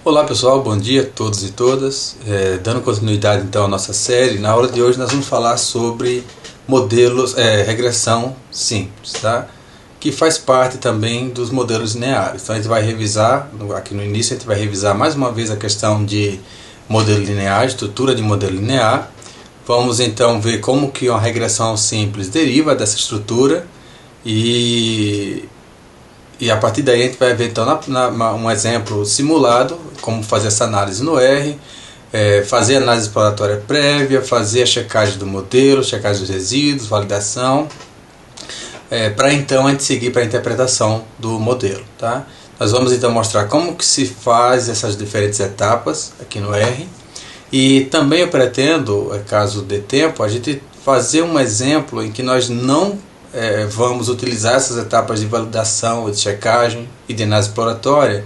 Olá pessoal, bom dia a todos e todas. Dando continuidade então à nossa série, na aula de hoje nós vamos falar sobre modelos, regressão simples, tá? Que faz parte também dos modelos lineares. Então a gente vai revisar, aqui no início a gente vai revisar mais uma vez a questão de modelo linear, estrutura de modelo linear. Vamos então ver como que uma regressão simples deriva dessa estrutura e a partir daí a gente vai ver então um exemplo simulado, como fazer essa análise no R, fazer a análise exploratória prévia, fazer a checagem do modelo, checagem dos resíduos, validação, para então a gente seguir para a interpretação do modelo. Tá? Nós vamos então mostrar como que se faz essas diferentes etapas aqui no R, e também eu pretendo, caso dê tempo, a gente fazer um exemplo em que nós não vamos utilizar essas etapas de validação, de checagem e de análise exploratória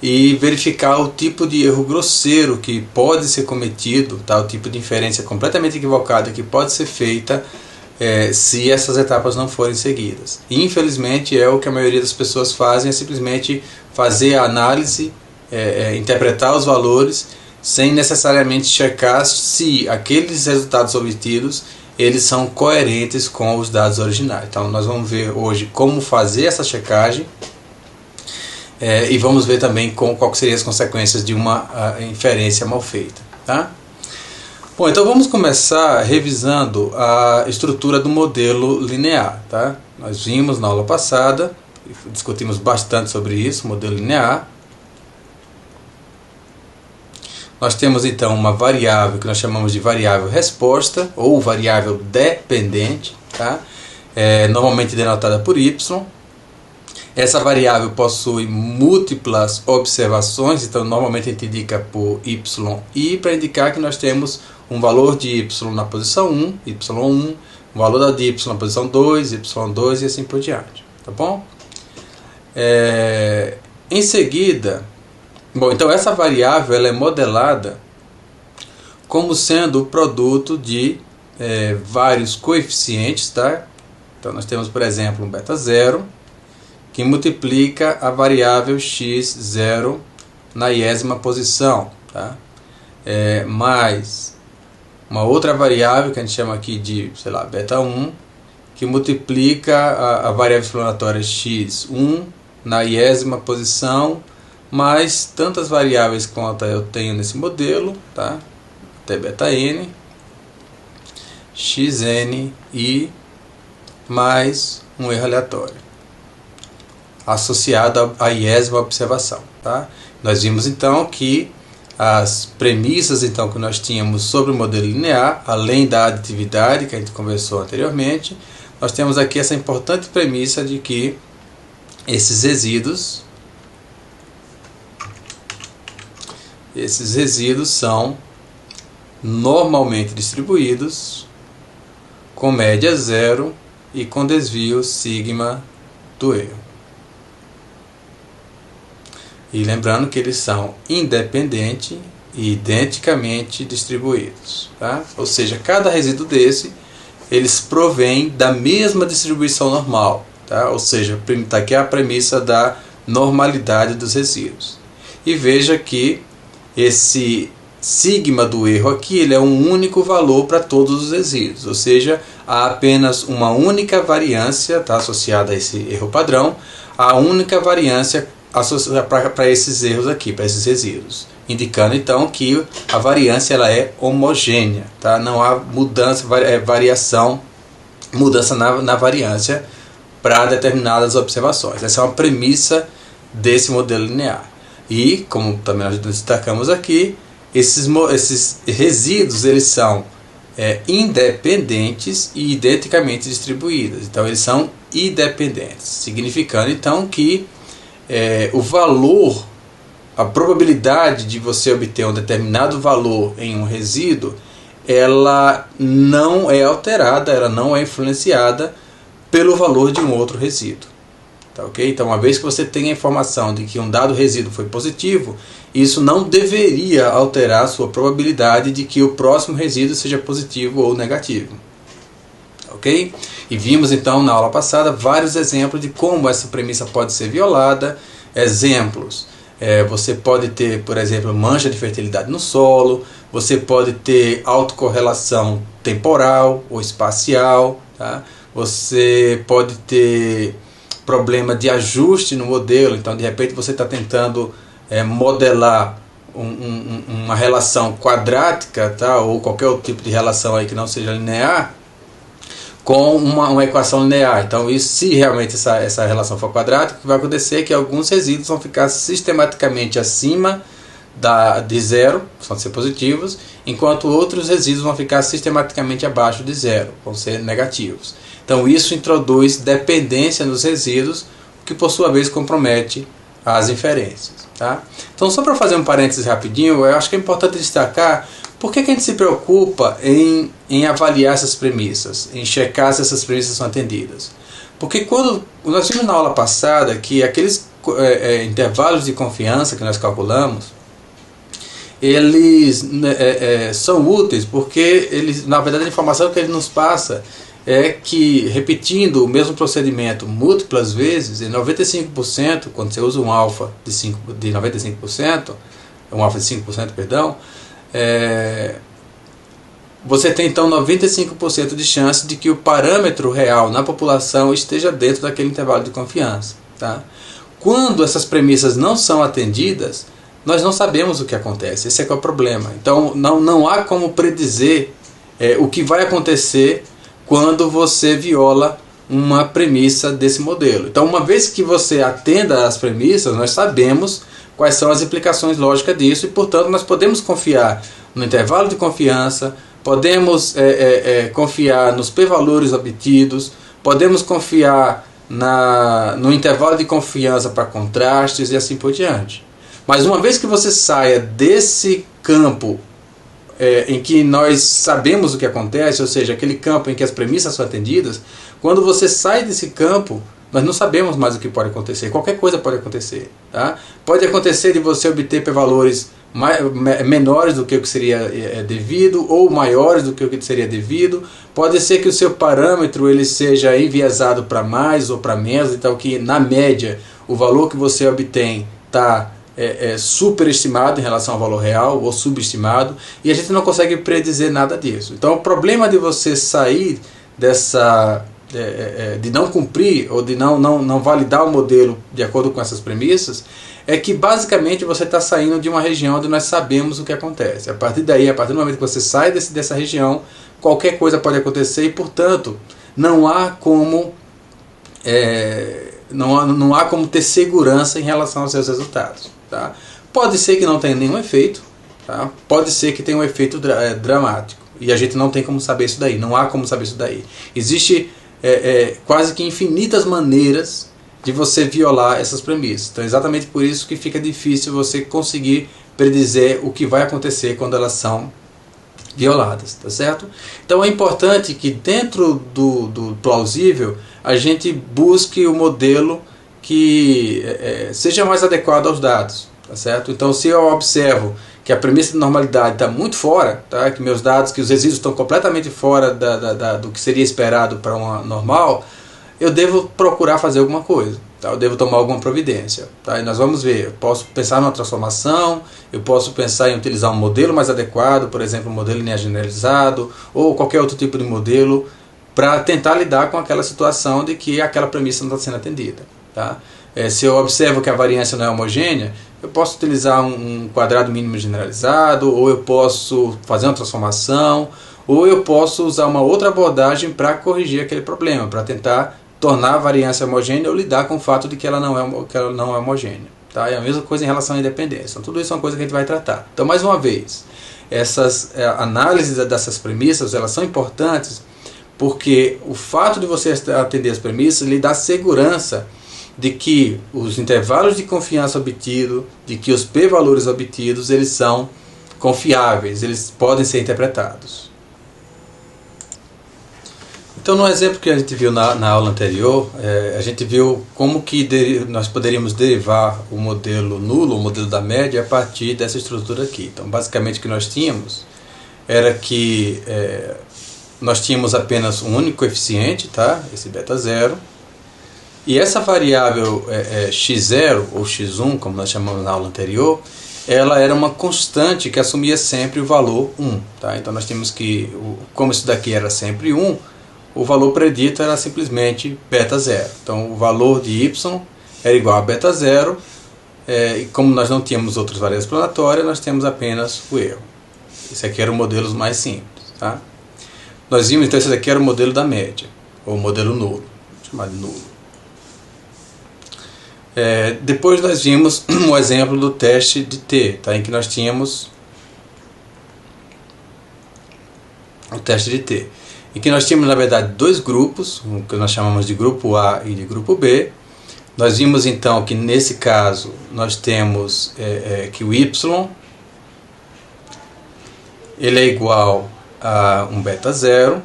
e verificar o tipo de erro grosseiro que pode ser cometido, tá? O tipo de inferência completamente equivocada que pode ser feita se essas etapas não forem seguidas. E, infelizmente é o que a maioria das pessoas fazem, é simplesmente fazer a análise, interpretar os valores sem necessariamente checar se aqueles resultados obtidos eles são coerentes com os dados originais. Então nós vamos ver hoje como fazer essa checagem e vamos ver também quais seriam as consequências de uma inferência mal feita. Tá? Bom, então vamos começar revisando a estrutura do modelo linear. Tá? Nós vimos na aula passada, discutimos bastante sobre isso, modelo linear. Nós temos então uma variável que nós chamamos de variável resposta ou variável dependente, tá? Normalmente denotada por y. Essa variável possui múltiplas observações, então normalmente a gente indica por y para indicar que nós temos um valor de y na posição 1, y1, um valor de y na posição 2, y2 e assim por diante, tá bom? Em seguida, bom, então essa variável ela é modelada como sendo o produto de vários coeficientes, tá? Então nós temos, por exemplo, um beta 0 que multiplica a variável x0 na iésima posição, tá? Mais uma outra variável que a gente chama aqui de, sei lá, beta 1 que multiplica a variável exploratória x1 na iésima posição mais tantas variáveis quanto eu tenho nesse modelo, tá? Até beta n, xn e mais um erro aleatório associado à iésima observação. Tá? Nós vimos então que as premissas então, que nós tínhamos sobre o modelo linear, além da aditividade que a gente conversou anteriormente, nós temos aqui essa importante premissa de que esses resíduos são normalmente distribuídos com média zero e com desvio sigma do erro. E lembrando que eles são independentes e identicamente distribuídos. Tá? Ou seja, cada resíduo desse, eles provém da mesma distribuição normal. Tá? Ou seja, está aqui a premissa da normalidade dos resíduos. E veja que esse sigma do erro aqui ele é um único valor para todos os resíduos, ou seja, há apenas uma única variância, tá, associada a esse erro padrão, a única variância associada para esses erros aqui, para esses resíduos, indicando então que a variância ela é homogênea, tá? Não há mudança, mudança na variância para determinadas observações. Essa é uma premissa desse modelo linear. E, como também nós destacamos aqui, esses resíduos eles são independentes e identicamente distribuídos. Então, eles são independentes, significando então que o valor, a probabilidade de você obter um determinado valor em um resíduo, ela não é alterada, ela não é influenciada pelo valor de um outro resíduo. Tá, okay? Então, uma vez que você tem a informação de que um dado resíduo foi positivo, isso não deveria alterar a sua probabilidade de que o próximo resíduo seja positivo ou negativo. Ok? E vimos então na aula passada vários exemplos de como essa premissa pode ser violada, exemplos Você pode ter, por exemplo, mancha de fertilidade no solo, você pode ter autocorrelação temporal ou espacial, tá? Você pode ter problema de ajuste no modelo, então de repente você está tentando modelar uma relação quadrática, tá? Ou qualquer outro tipo de relação aí que não seja linear, com uma equação linear. Então, se realmente essa relação for quadrática, o que vai acontecer é que alguns resíduos vão ficar sistematicamente acima de zero, vão ser positivos, enquanto outros resíduos vão ficar sistematicamente abaixo de zero, vão ser negativos. Então, isso introduz dependência nos resíduos, o que por sua vez compromete as inferências. Tá? Então, só para fazer um parênteses rapidinho, eu acho que é importante destacar por que a gente se preocupa em avaliar essas premissas, em checar se essas premissas são atendidas. Porque quando nós vimos na aula passada que aqueles intervalos de confiança que nós calculamos, eles são úteis porque eles, na verdade, a informação que ele nos passa é que, repetindo o mesmo procedimento múltiplas vezes, em 95%, quando você usa um alfa de 95%, um alfa de 5%, perdão, você tem então 95% de chance de que o parâmetro real na população esteja dentro daquele intervalo de confiança. Tá? Quando essas premissas não são atendidas, nós não sabemos o que acontece. Esse é que é o problema. Então não há como predizer o que vai acontecer quando você viola uma premissa desse modelo. Então, uma vez que você atenda às premissas, nós sabemos quais são as implicações lógicas disso e, portanto, nós podemos confiar no intervalo de confiança, podemos confiar nos p-valores obtidos, podemos confiar no intervalo de confiança para contrastes e assim por diante. Mas uma vez que você saia desse campo em que nós sabemos o que acontece, ou seja, aquele campo em que as premissas são atendidas, quando você sai desse campo, nós não sabemos mais o que pode acontecer. Qualquer coisa pode acontecer. Tá? Pode acontecer de você obter p-valores menores do que o que seria devido, ou maiores do que o que seria devido. Pode ser que o seu parâmetro ele seja enviesado para mais ou para menos, então que na média o valor que você obtém está superestimado em relação ao valor real ou subestimado, e a gente não consegue predizer nada disso. Então o problema de você sair dessa de não cumprir ou de não validar o modelo de acordo com essas premissas é que basicamente você está saindo de uma região onde nós sabemos o que acontece. A partir daí, a partir do momento que você sai dessa região, qualquer coisa pode acontecer e, portanto, não há como não há como ter segurança em relação aos seus resultados. Tá? Pode ser que não tenha nenhum efeito, tá? Pode ser que tenha um efeito dramático, e a gente não tem como saber isso daí, não há como saber isso daí. Existe quase que infinitas maneiras de você violar essas premissas. Então é exatamente por isso que fica difícil você conseguir predizer o que vai acontecer quando elas são violadas, tá certo? Então é importante que dentro do plausível a gente busque o modelo que seja mais adequado aos dados, tá certo? Então se eu observo que a premissa de normalidade está muito fora, tá? Que meus dados, que os resíduos estão completamente fora do que seria esperado para uma normal, eu devo procurar fazer alguma coisa, tá? Eu devo tomar alguma providência, tá? E nós vamos ver, eu posso pensar numa transformação, eu posso pensar em utilizar um modelo mais adequado, por exemplo, um modelo linear generalizado, ou qualquer outro tipo de modelo, para tentar lidar com aquela situação de que aquela premissa não está sendo atendida. Tá? Se eu observo que a variância não é homogênea, eu posso utilizar um quadrado mínimo generalizado, ou eu posso fazer uma transformação, ou eu posso usar uma outra abordagem para corrigir aquele problema, para tentar tornar a variância homogênea ou lidar com o fato de que ela não é homogênea. Tá? É a mesma coisa em relação à independência. Então, tudo isso é uma coisa que a gente vai tratar. Então, mais uma vez, essas análises dessas premissas elas são importantes porque o fato de você atender as premissas lhe dá segurança de que os intervalos de confiança obtidos, de que os p-valores obtidos, eles são confiáveis, eles podem ser interpretados. Então, no exemplo que a gente viu na aula anterior, a gente viu como que nós poderíamos derivar o modelo nulo, o modelo da média, a partir dessa estrutura aqui. Então, basicamente o que nós tínhamos era que nós tínhamos apenas um único coeficiente, tá? Esse beta zero, E essa variável x0 ou x1, como nós chamamos na aula anterior, ela era uma constante que assumia sempre o valor 1. Tá? Então nós temos que, como isso daqui era sempre 1, o valor predito era simplesmente beta 0. Então o valor de y era igual a beta 0, e como nós não tínhamos outras variáveis explanatórias, nós temos apenas o erro. Esse aqui era o modelo mais simples. Tá? Nós vimos, então, esse daqui era o modelo da média, ou o modelo nulo, chamado de nulo. Depois nós vimos um exemplo do teste de T, tá? Em que nós tínhamos o teste de T, em que nós tínhamos na verdade dois grupos, o que nós chamamos de grupo A e de grupo B. Nós vimos então que nesse caso nós temos que o y ele é igual a um beta 0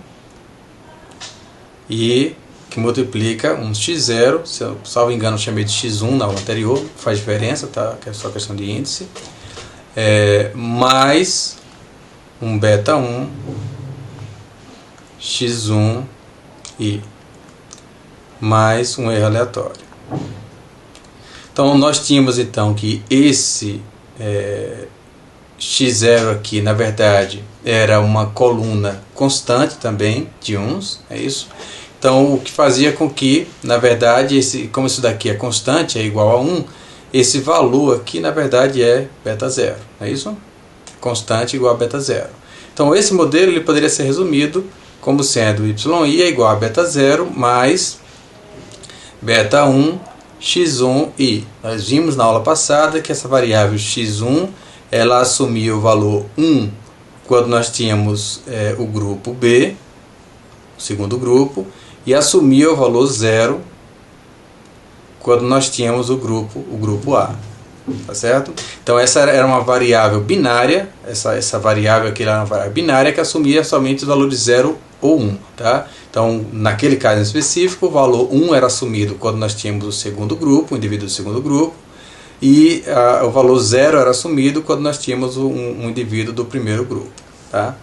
e que multiplica um x0, se eu salvo engano eu chamei de x1 na aula anterior, não faz diferença, tá? Que é só questão de índice, mais um beta 1 x1 e mais um erro aleatório. Então nós tínhamos então que esse x0 aqui na verdade era uma coluna constante também de uns, é isso? Então o que fazia com que na verdade, como isso daqui é constante, é igual a 1, esse valor aqui na verdade é beta 0, é isso? Constante igual a beta 0. Então esse modelo ele poderia ser resumido como sendo yi é igual a beta 0 mais beta 1 x1 i. Nós vimos na aula passada que essa variável x1 ela assumia o valor 1 quando nós tínhamos o grupo B, o segundo grupo, e assumia o valor 0 quando nós tínhamos o grupo A. Tá certo? Então essa era uma variável binária, essa variável aqui era uma variável binária que assumia somente os valores 0 ou 1. Tá? Então naquele caso em específico o valor 1 era assumido quando nós tínhamos o segundo grupo, o indivíduo do segundo grupo, e o valor 0 era assumido quando nós tínhamos um indivíduo do primeiro grupo. Tá?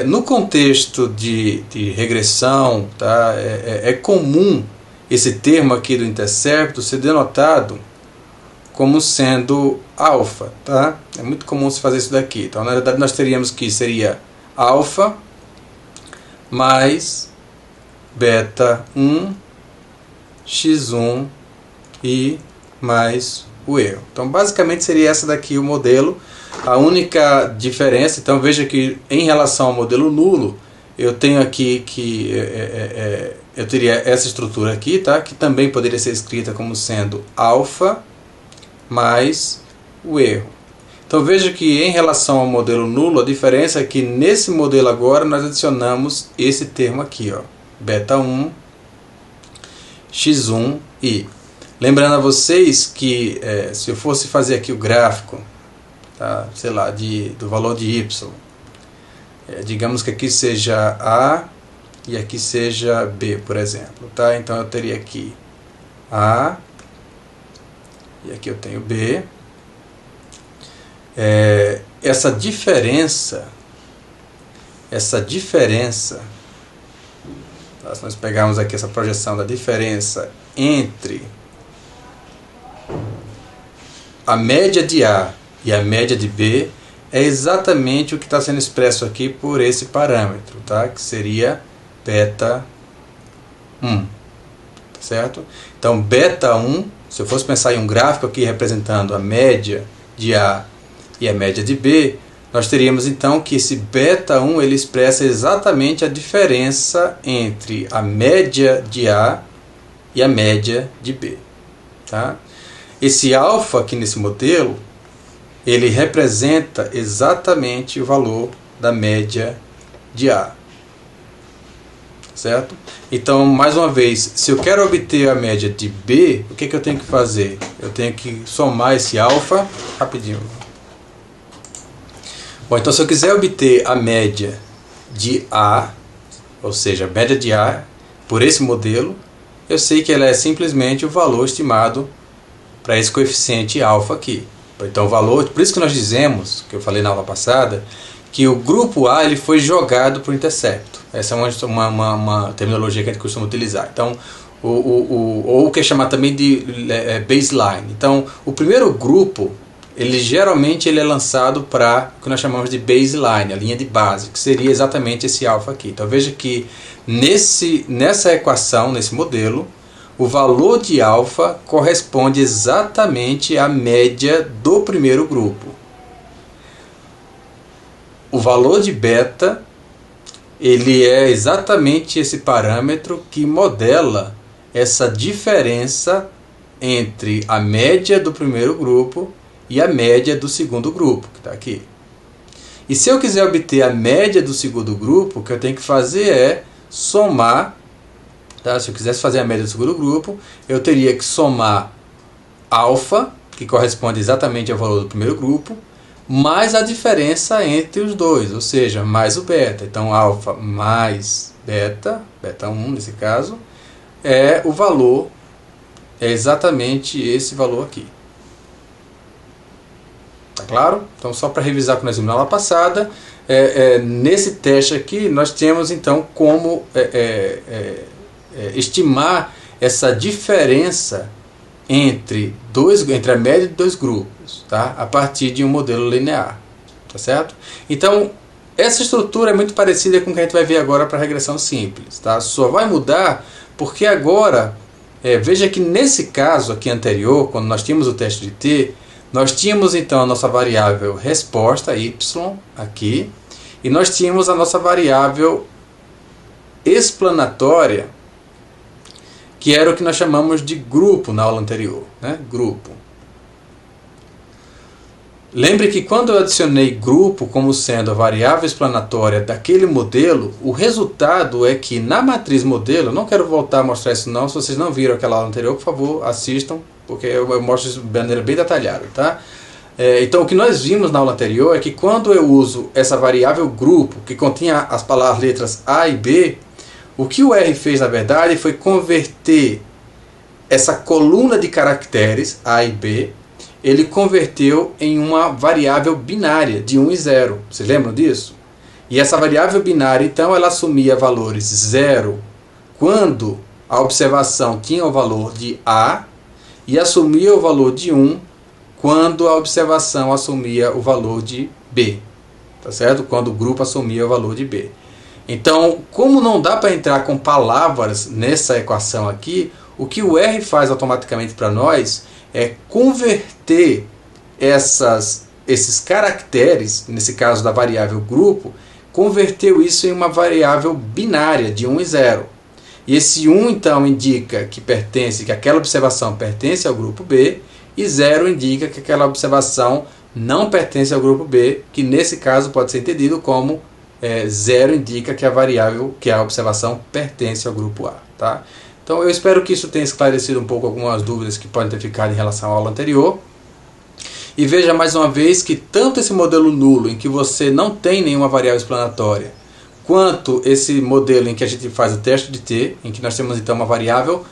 No contexto de regressão, tá? É comum esse termo aqui do intercepto ser denotado como sendo alfa, tá? É muito comum se fazer isso daqui. Então, na verdade, nós teríamos que seria alfa mais beta 1 x1 e mais o erro. Então, basicamente seria essa daqui o modelo. A única diferença, então veja que em relação ao modelo nulo, eu tenho aqui que eu teria essa estrutura aqui, tá? Que também poderia ser escrita como sendo alfa mais o erro. Então veja que em relação ao modelo nulo, a diferença é que nesse modelo agora nós adicionamos esse termo aqui, ó, beta 1 x1 i. Lembrando a vocês que se eu fosse fazer aqui o gráfico, tá, sei lá, do valor de y, digamos que aqui seja A e aqui seja B, por exemplo, tá? Então eu teria aqui A e aqui eu tenho B. Essa diferença, tá, se nós pegarmos aqui essa projeção da diferença entre a média de A e a média de B, é exatamente o que está sendo expresso aqui por esse parâmetro, tá? Que seria beta 1, tá certo? Então beta 1, se eu fosse pensar em um gráfico aqui representando a média de A e a média de B, nós teríamos então que esse beta 1 ele expressa exatamente a diferença entre a média de A e a média de B, tá? Esse alfa aqui nesse modelo, ele representa exatamente o valor da média de A, certo? Então, mais uma vez, se eu quero obter a média de B, o que eu tenho que fazer? Eu tenho que somar esse alfa, rapidinho. Bom, então se eu quiser obter a média de A, ou seja, a média de A por esse modelo, eu sei que ela é simplesmente o valor estimado para esse coeficiente alfa aqui. Então o valor, por isso que nós dizemos, que eu falei na aula passada, que o grupo A ele foi jogado para o intercepto. Essa é uma terminologia que a gente costuma utilizar. Então ou o que é chamado também de baseline. Então, o primeiro grupo, geralmente ele é lançado para o que nós chamamos de baseline, a linha de base, que seria exatamente esse alfa aqui. Então veja que nessa equação, nesse modelo, o valor de alfa corresponde exatamente à média do primeiro grupo. O valor de beta, ele é exatamente esse parâmetro que modela essa diferença entre a média do primeiro grupo e a média do segundo grupo, que está aqui. E se eu quiser obter a média do segundo grupo, o que eu tenho que fazer é somar, tá? Se eu quisesse fazer a média do segundo grupo, eu teria que somar alfa, que corresponde exatamente ao valor do primeiro grupo, mais a diferença entre os dois, ou seja, mais o beta. Então, alfa mais beta, beta 1 nesse caso, é o valor, é exatamente esse valor aqui. Tá claro? Então, só para revisar o que nós vimos na aula passada, nesse teste aqui, nós temos então como estimar essa diferença entre a média de dois grupos, tá? A partir de um modelo linear. Tá certo? Então, essa estrutura é muito parecida com o que a gente vai ver agora para a regressão simples. Tá? Só vai mudar porque agora, veja que nesse caso aqui anterior, quando nós tínhamos o teste de T, nós tínhamos então a nossa variável resposta, y, aqui, e nós tínhamos a nossa variável explanatória, que era o que nós chamamos de grupo na aula anterior, né? Grupo. Lembre que quando eu adicionei grupo como sendo a variável explanatória daquele modelo, o resultado é que na matriz modelo, eu não quero voltar a mostrar isso não, se vocês não viram aquela aula anterior, por favor, assistam, porque eu mostro isso de maneira bem detalhada, tá? Então o que nós vimos na aula anterior é que quando eu uso essa variável grupo, que continha as letras A e B, o que o R fez na verdade foi converter essa coluna de caracteres A e B, ele converteu em uma variável binária de 1 e 0. Vocês lembram disso? E essa variável binária, então, ela assumia valores 0 quando a observação tinha o valor de A e assumia o valor de 1 quando a observação assumia o valor de B. Tá certo? Quando o grupo assumia o valor de B. Então, como não dá para entrar com palavras nessa equação aqui, o que o R faz automaticamente para nós é converter esses caracteres, nesse caso da variável grupo, converteu isso em uma variável binária de 1 e 0. E esse 1 então indica que aquela observação pertence ao grupo B, e 0 indica que aquela observação não pertence ao grupo B, que nesse caso pode ser entendido como 0 indica que a observação pertence ao grupo A. Tá? Então eu espero que isso tenha esclarecido um pouco algumas dúvidas que podem ter ficado em relação à aula anterior. E veja mais uma vez que tanto esse modelo nulo, em que você não tem nenhuma variável explanatória, quanto esse modelo em que a gente faz o teste de T, em que nós temos então uma variável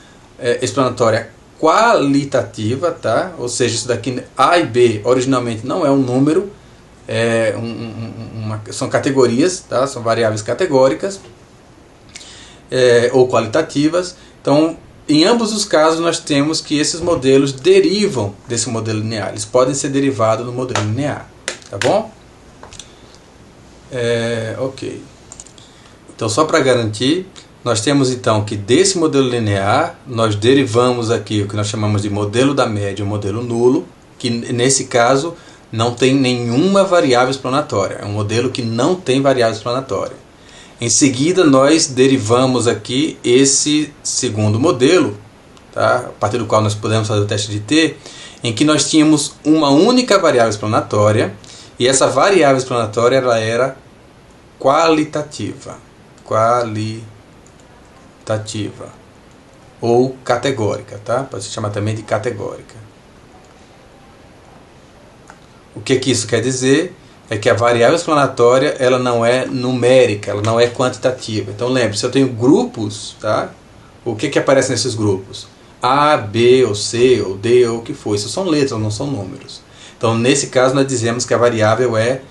explanatória qualitativa, tá? Ou seja, isso daqui A e B originalmente não é um número, são categorias, tá? São variáveis categóricas ou qualitativas. Então, em ambos os casos, nós temos que esses modelos derivam desse modelo linear. Eles podem ser derivados do modelo linear. Tá bom? Ok. Então, só para garantir, nós temos então que desse modelo linear, nós derivamos aqui o que nós chamamos de modelo da média, o modelo nulo, que nesse caso não tem nenhuma variável explanatória. É um modelo que não tem variável explanatória. Em seguida, nós derivamos aqui esse segundo modelo, tá? A partir do qual nós podemos fazer o teste de T, em que nós tínhamos uma única variável explanatória, e essa variável explanatória ela era qualitativa, ou categórica, tá? Pode se chamar também de categórica. O que isso quer dizer? É que a variável explanatória ela não é numérica, ela não é quantitativa. Então lembre, se eu tenho grupos, tá? O que aparece nesses grupos? A, B, ou C, ou D, ou o que for. Isso são letras, não são números. Então nesse caso nós dizemos que a variável é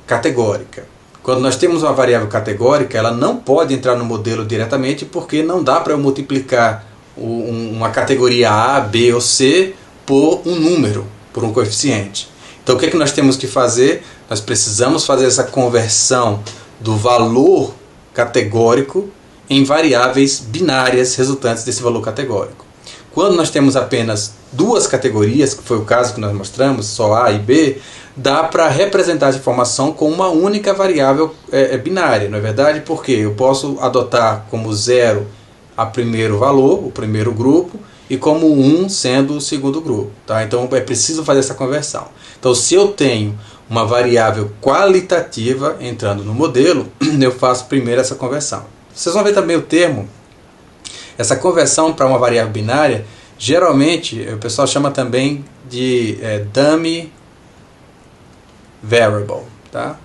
categórica. Quando nós temos uma variável categórica, ela não pode entrar no modelo diretamente porque não dá para eu multiplicar uma categoria A, B ou C por um número, por um coeficiente. Então o que é que nós temos que fazer? Nós precisamos fazer essa conversão do valor categórico em variáveis binárias resultantes desse valor categórico. Quando nós temos apenas duas categorias, que foi o caso que nós mostramos, só A e B, dá para representar essa informação com uma única variável binária, não é verdade? Porque eu posso adotar como 0 a primeiro valor, o primeiro grupo, e como 1 sendo o segundo grupo. Tá? Então é preciso fazer essa conversão. Então se eu tenho uma variável qualitativa entrando no modelo, eu faço primeiro essa conversão. Vocês vão ver também o termo, essa conversão para uma variável binária, geralmente o pessoal chama também de dummy variable. Tá?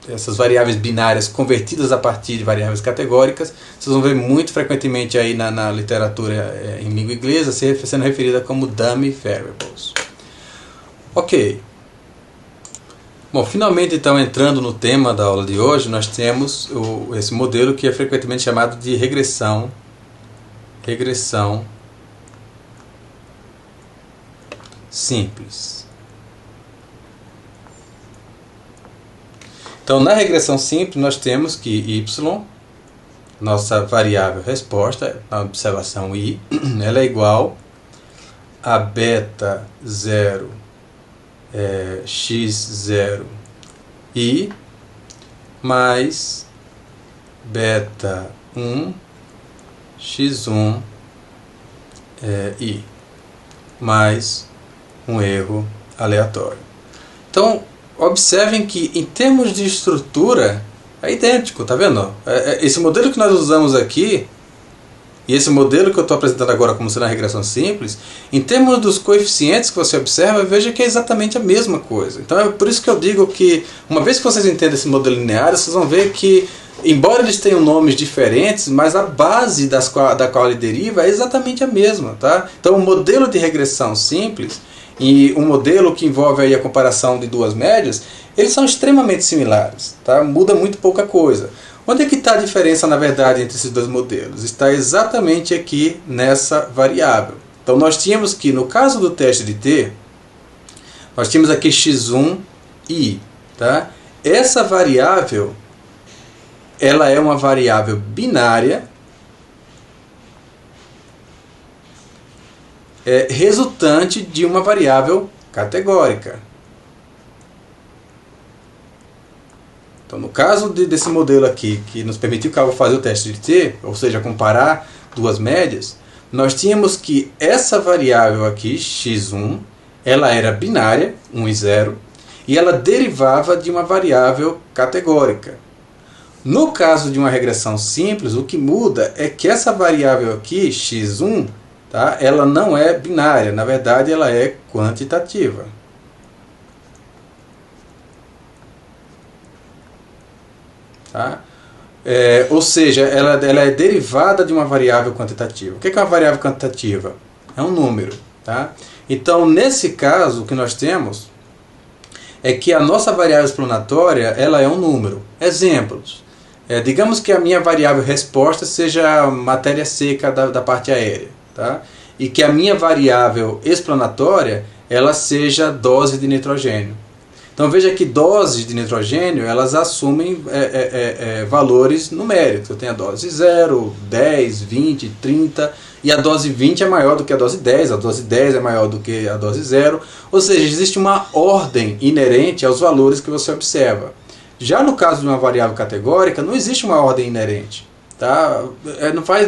Essas variáveis binárias convertidas a partir de variáveis categóricas, vocês vão ver muito frequentemente aí na literatura em língua inglesa sendo referida como dummy variables. Ok. Bom, finalmente então entrando no tema da aula de hoje, nós temos esse modelo que é frequentemente chamado de regressão simples. Então, na regressão simples, nós temos que y, nossa variável resposta, a observação i, ela é igual a beta 0 x0 i mais beta 1 x1 i mais um erro aleatório. Então, observem que em termos de estrutura é idêntico, tá vendo? Esse modelo que nós usamos aqui e esse modelo que eu estou apresentando agora como sendo a regressão simples, em termos dos coeficientes que você observa, veja que é exatamente a mesma coisa. Então é por isso que eu digo que, uma vez que vocês entendem esse modelo linear, vocês vão ver que, embora eles tenham nomes diferentes, mas a base da qual ele deriva é exatamente a mesma. Tá? Então o modelo de regressão simples e um modelo que envolve aí a comparação de duas médias, eles são extremamente similares. Tá? Muda muito pouca coisa. Onde é que está a diferença, na verdade, entre esses dois modelos? Está exatamente aqui nessa variável. Então nós tínhamos que, no caso do teste de T, nós tínhamos aqui x1 e i. Tá? Essa variável, ela é uma variável binária resultante de uma variável categórica. Então, no caso desse modelo aqui, que nos permitiu fazer o teste de T, ou seja, comparar duas médias, nós tínhamos que essa variável aqui, x1, ela era binária, 1 e 0, e ela derivava de uma variável categórica. No caso de uma regressão simples, o que muda é que essa variável aqui, x1, tá, ela não é binária, na verdade ela é quantitativa. Tá? Ou seja, ela é derivada de uma variável quantitativa. O que é uma variável quantitativa? É um número. Tá? Então, nesse caso, o que nós temos é que a nossa variável explanatória ela é um número. Exemplos. Digamos que a minha variável resposta seja a matéria seca da parte aérea. Tá? E que a minha variável explanatória ela seja dose de nitrogênio. Então veja que doses de nitrogênio elas assumem valores numéricos. Eu tenho a dose 0, 10, 20, 30 e a dose 20 é maior do que a dose 10 é maior do que a dose 0. Ou seja, existe uma ordem inerente aos valores que você observa. Já no caso de uma variável categórica, não existe uma ordem inerente. Tá?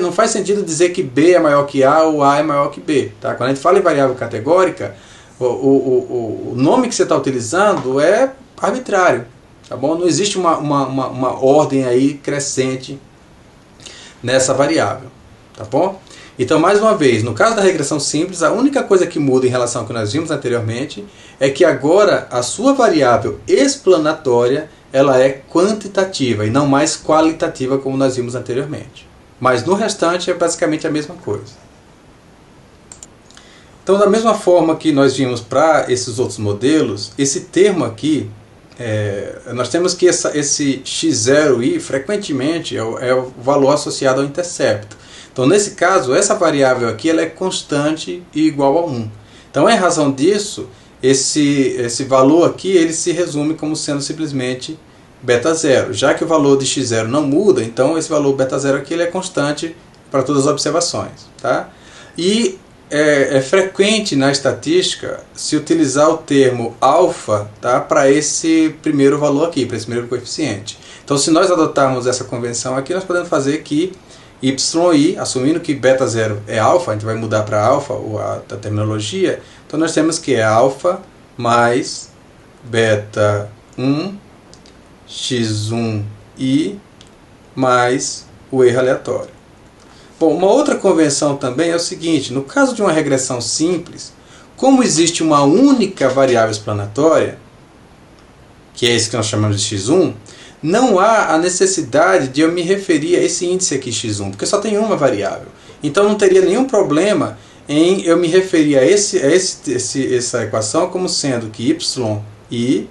Não faz sentido dizer que B é maior que A ou A é maior que B. Tá? Quando a gente fala em variável categórica, o nome que você está utilizando é arbitrário, tá bom? Não existe uma ordem aí crescente nessa variável, tá bom? Então, mais uma vez, no caso da regressão simples, a única coisa que muda em relação ao que nós vimos anteriormente é que agora a sua variável explanatória ela é quantitativa e não mais qualitativa como nós vimos anteriormente. Mas no restante é basicamente a mesma coisa. Então, da mesma forma que nós vimos para esses outros modelos, esse termo aqui, nós temos que esse x0i frequentemente é o valor associado ao intercepto. Então, nesse caso, essa variável aqui ela é constante e igual a 1. Então, em razão disso, esse valor aqui ele se resume como sendo simplesmente beta zero. Já que o valor de x0 não muda, então esse valor beta zero aqui ele é constante para todas as observações. Tá? E é frequente na estatística se utilizar o termo alfa, tá, para esse primeiro valor aqui, para esse primeiro coeficiente. Então, se nós adotarmos essa convenção aqui, nós podemos fazer que yi, assumindo que beta zero é alfa, a gente vai mudar para alfa a terminologia, então nós temos que é alfa mais beta 1 x1i mais o erro aleatório. Bom, uma outra convenção também é o seguinte: no caso de uma regressão simples, como existe uma única variável explanatória, que é esse que nós chamamos de x1, não há a necessidade de eu me referir a esse índice aqui x1, porque só tem uma variável. Então não teria nenhum problema em eu me referir a essa equação como sendo que yi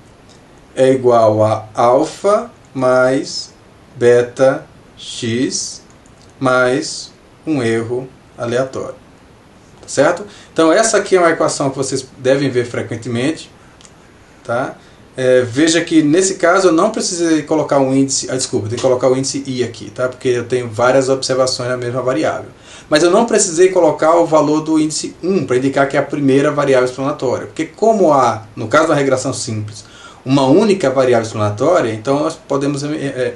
é igual a alfa mais beta x mais um erro aleatório. Certo? Então essa aqui é uma equação que vocês devem ver frequentemente. Tá? Veja que nesse caso eu não precisei colocar um índice, desculpa, tem que colocar o índice i aqui, tá? Porque eu tenho várias observações na mesma variável. Mas eu não precisei colocar o valor do índice 1 para indicar que é a primeira variável explanatória. Porque como há, no caso da regressão simples, uma única variável explanatória, então nós podemos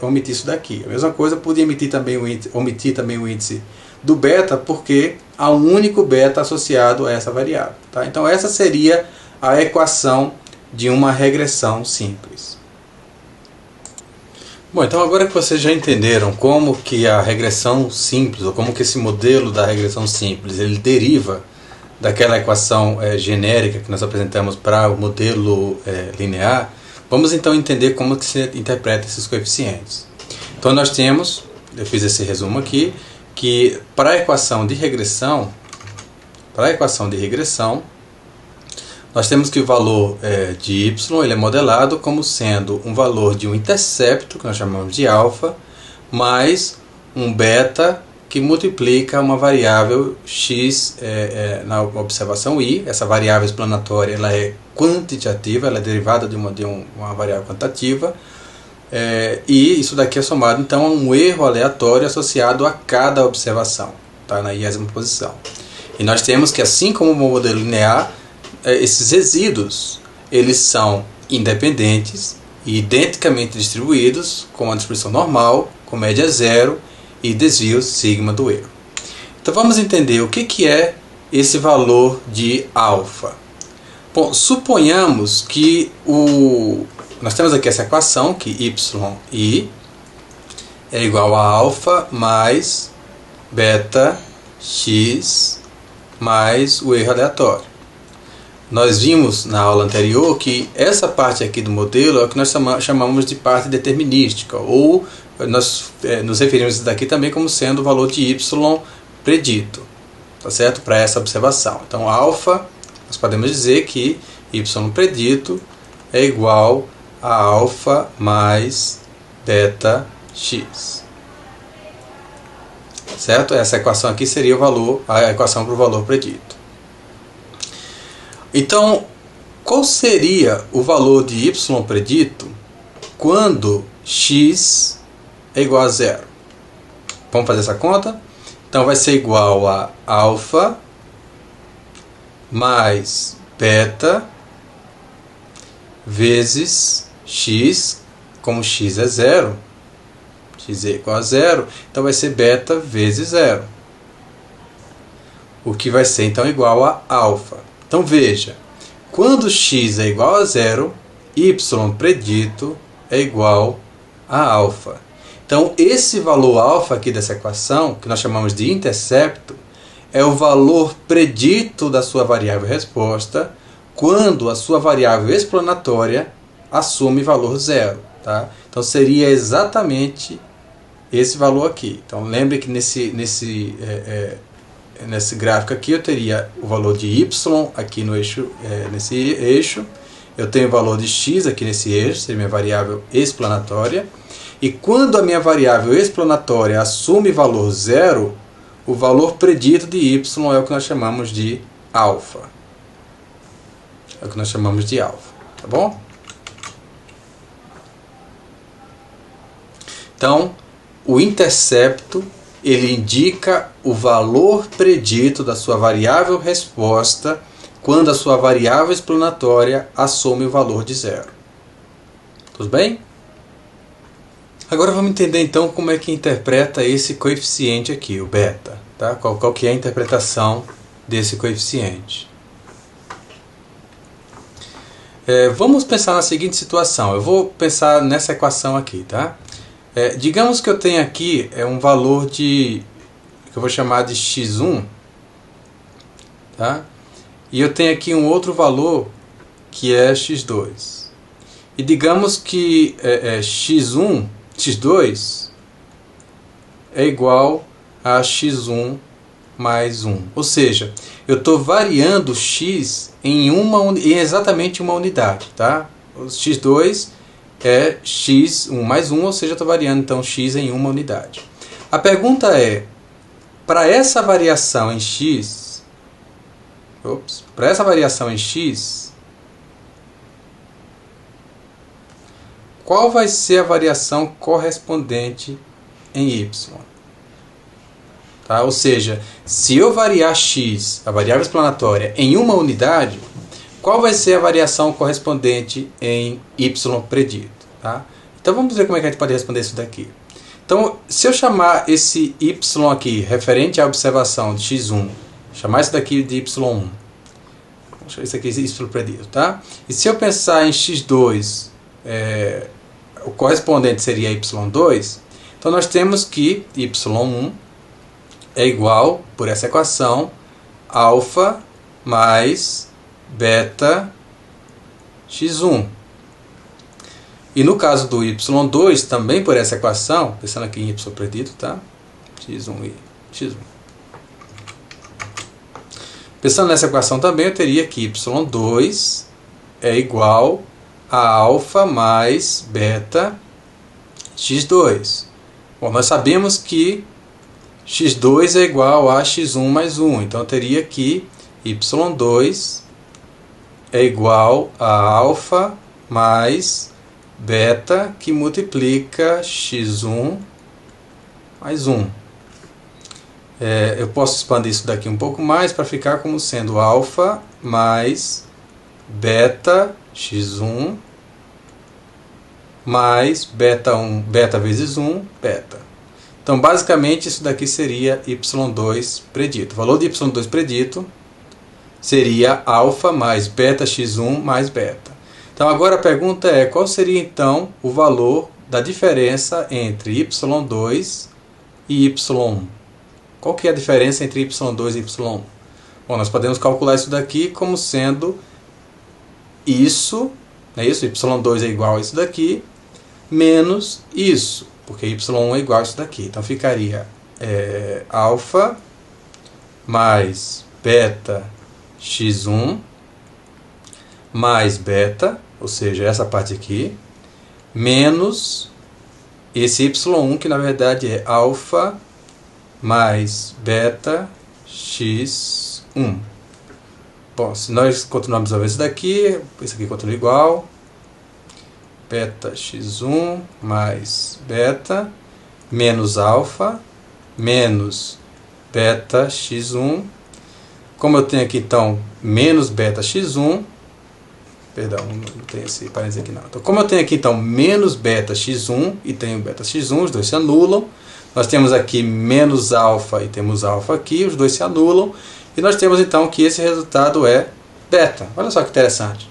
omitir isso daqui. A mesma coisa, podia omitir também o índice do beta, porque há um único beta associado a essa variável. Tá? Então essa seria a equação de uma regressão simples. Bom, então agora que vocês já entenderam como que a regressão simples, ou como que esse modelo da regressão simples, ele deriva daquela equação genérica que nós apresentamos para o modelo linear, vamos então entender como que se interpreta esses coeficientes. Então nós temos, eu fiz esse resumo aqui, que para a equação de regressão, nós temos que o valor de y ele é modelado como sendo um valor de um intercepto, que nós chamamos de alfa, mais um beta que multiplica uma variável x na observação i. Essa variável explanatória ela é quantitativa, ela é derivada de uma variável quantitativa, e isso daqui é somado então a um erro aleatório associado a cada observação, tá, na iésima posição. E nós temos que, assim como o modelo linear, esses resíduos eles são independentes e identicamente distribuídos com uma distribuição normal, com média zero e desvio sigma do erro. Então vamos entender o que é esse valor de alfa. Bom, suponhamos que nós temos aqui essa equação que yi é igual a alfa mais beta x mais o erro aleatório. Nós vimos na aula anterior que essa parte aqui do modelo é o que nós chamamos de parte determinística, ou nós nos referimos daqui também como sendo o valor de y predito, tá certo? Para essa observação. Então, alfa, nós podemos dizer que y predito é igual a alfa mais beta x. Certo? Essa equação aqui seria a equação para o valor predito. Então, qual seria o valor de y predito quando x é igual a zero? Vamos fazer essa conta? Então vai ser igual a alfa mais beta vezes x, como x é zero, x é igual a zero, então vai ser beta vezes zero, o que vai ser então igual a alfa. Então veja, quando x é igual a zero, y predito é igual a alfa. Então esse valor alfa aqui dessa equação, que nós chamamos de intercepto, é o valor predito da sua variável resposta quando a sua variável explanatória assume valor zero. Tá? Então seria exatamente esse valor aqui. Então lembre que nesse gráfico aqui eu teria o valor de y aqui no eixo, nesse eixo, eu tenho o valor de x aqui nesse eixo, seria minha variável explanatória, e quando a minha variável explanatória assume valor zero, o valor predito de y é o que nós chamamos de alfa. É o que nós chamamos de alfa, tá bom? Então, o intercepto, ele indica o valor predito da sua variável resposta quando a sua variável explanatória assume o valor de zero. Tudo bem? Agora vamos entender então como é que interpreta esse coeficiente aqui, o beta. Tá? Qual que é a interpretação desse coeficiente? Vamos pensar na seguinte situação. Eu vou pensar nessa equação aqui, tá? Digamos que eu tenho aqui um valor que eu vou chamar de x1, tá? E eu tenho aqui um outro valor que é x2. E digamos que x2 é igual a x1 mais 1. Ou seja, eu estou variando x em exatamente uma unidade, tá? O x2 é x1 mais 1, ou seja, eu estou variando então x em uma unidade. A pergunta é, para essa variação em x, qual vai ser a variação correspondente em y? Tá? Ou seja, se eu variar x, a variável explanatória, em uma unidade, qual vai ser a variação correspondente em y predito? Tá? Então vamos ver como é que a gente pode responder isso daqui. Então, se eu chamar esse y aqui, referente à observação de x1, chamar isso daqui de y1, vamos chamar isso aqui de y predito, tá? E se eu pensar em x2, o correspondente seria y2, então nós temos que y1 é igual, por essa equação, alfa mais beta x1. E no caso do y2, também por essa equação, pensando aqui em y predito, tá? x1 e x1. Pensando nessa equação também, eu teria que y2 é igual a alfa mais beta x2. Bom, nós sabemos que x2 é igual a x1 mais 1. Então, eu teria que y2 é igual a alfa mais beta que multiplica x1 mais 1. Eu posso expandir isso daqui um pouco mais para ficar como sendo alfa mais beta x1 mais beta 1, beta vezes 1, beta. Então, basicamente, isso daqui seria y2 predito. O valor de y2 predito seria alfa mais beta x1 mais beta. Então, agora a pergunta é, qual seria então o valor da diferença entre y2 e y1? Qual que é a diferença entre y2 e y1? Bom, nós podemos calcular isso daqui como sendo isso, não é isso? y2 é igual a isso daqui, menos isso, porque y1 é igual a isso daqui. Então, ficaria alfa mais beta x1 mais beta, ou seja, essa parte aqui, menos esse y1, que na verdade é alfa mais beta x1. Bom, se nós continuarmos a ver isso daqui continua igual. Beta x1 mais beta menos alfa menos beta x1. Como eu tenho aqui então menos beta x1, perdão, não tem esse parênteses aqui não. Então, como eu tenho aqui então menos beta x1 e tenho beta x1, os dois se anulam. Nós temos aqui menos alfa e temos alfa aqui, os dois se anulam. E nós temos então que esse resultado é beta. Olha só que interessante.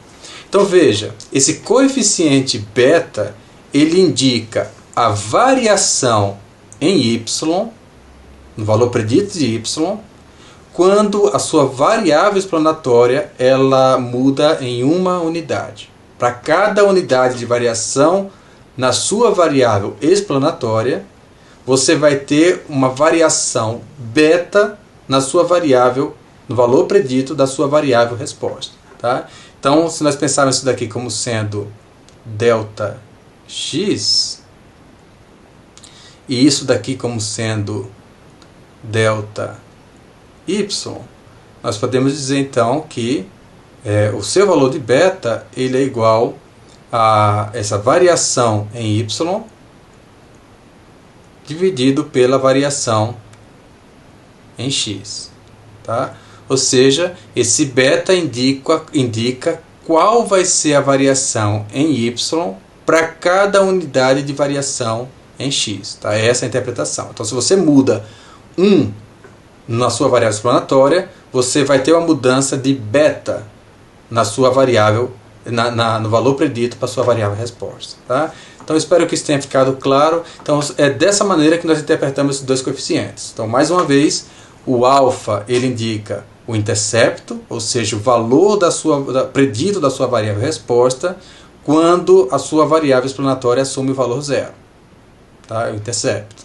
Então veja, esse coeficiente beta, ele indica a variação em y, no valor predito de y, quando a sua variável explanatória ela muda em uma unidade. Para cada unidade de variação na sua variável explanatória, você vai ter uma variação beta na sua variável, no valor predito da sua variável resposta. Tá? Então, se nós pensarmos isso daqui como sendo delta x, e isso daqui como sendo delta y, nós podemos dizer então que o seu valor de beta ele é igual a essa variação em y dividido pela variação em x. Tá? Ou seja, esse beta indica qual vai ser a variação em y para cada unidade de variação em x. Tá? Essa é a interpretação. Então, se você muda 1 na sua variável explanatória, você vai ter uma mudança de beta na sua variável, no valor predito para a sua variável resposta. Tá? Então, espero que isso tenha ficado claro. Então, é dessa maneira que nós interpretamos esses dois coeficientes. Então, mais uma vez, o alfa ele indica o intercepto, ou seja, o valor predito da sua variável resposta, quando a sua variável explanatória assume o valor zero. Tá? O intercepto.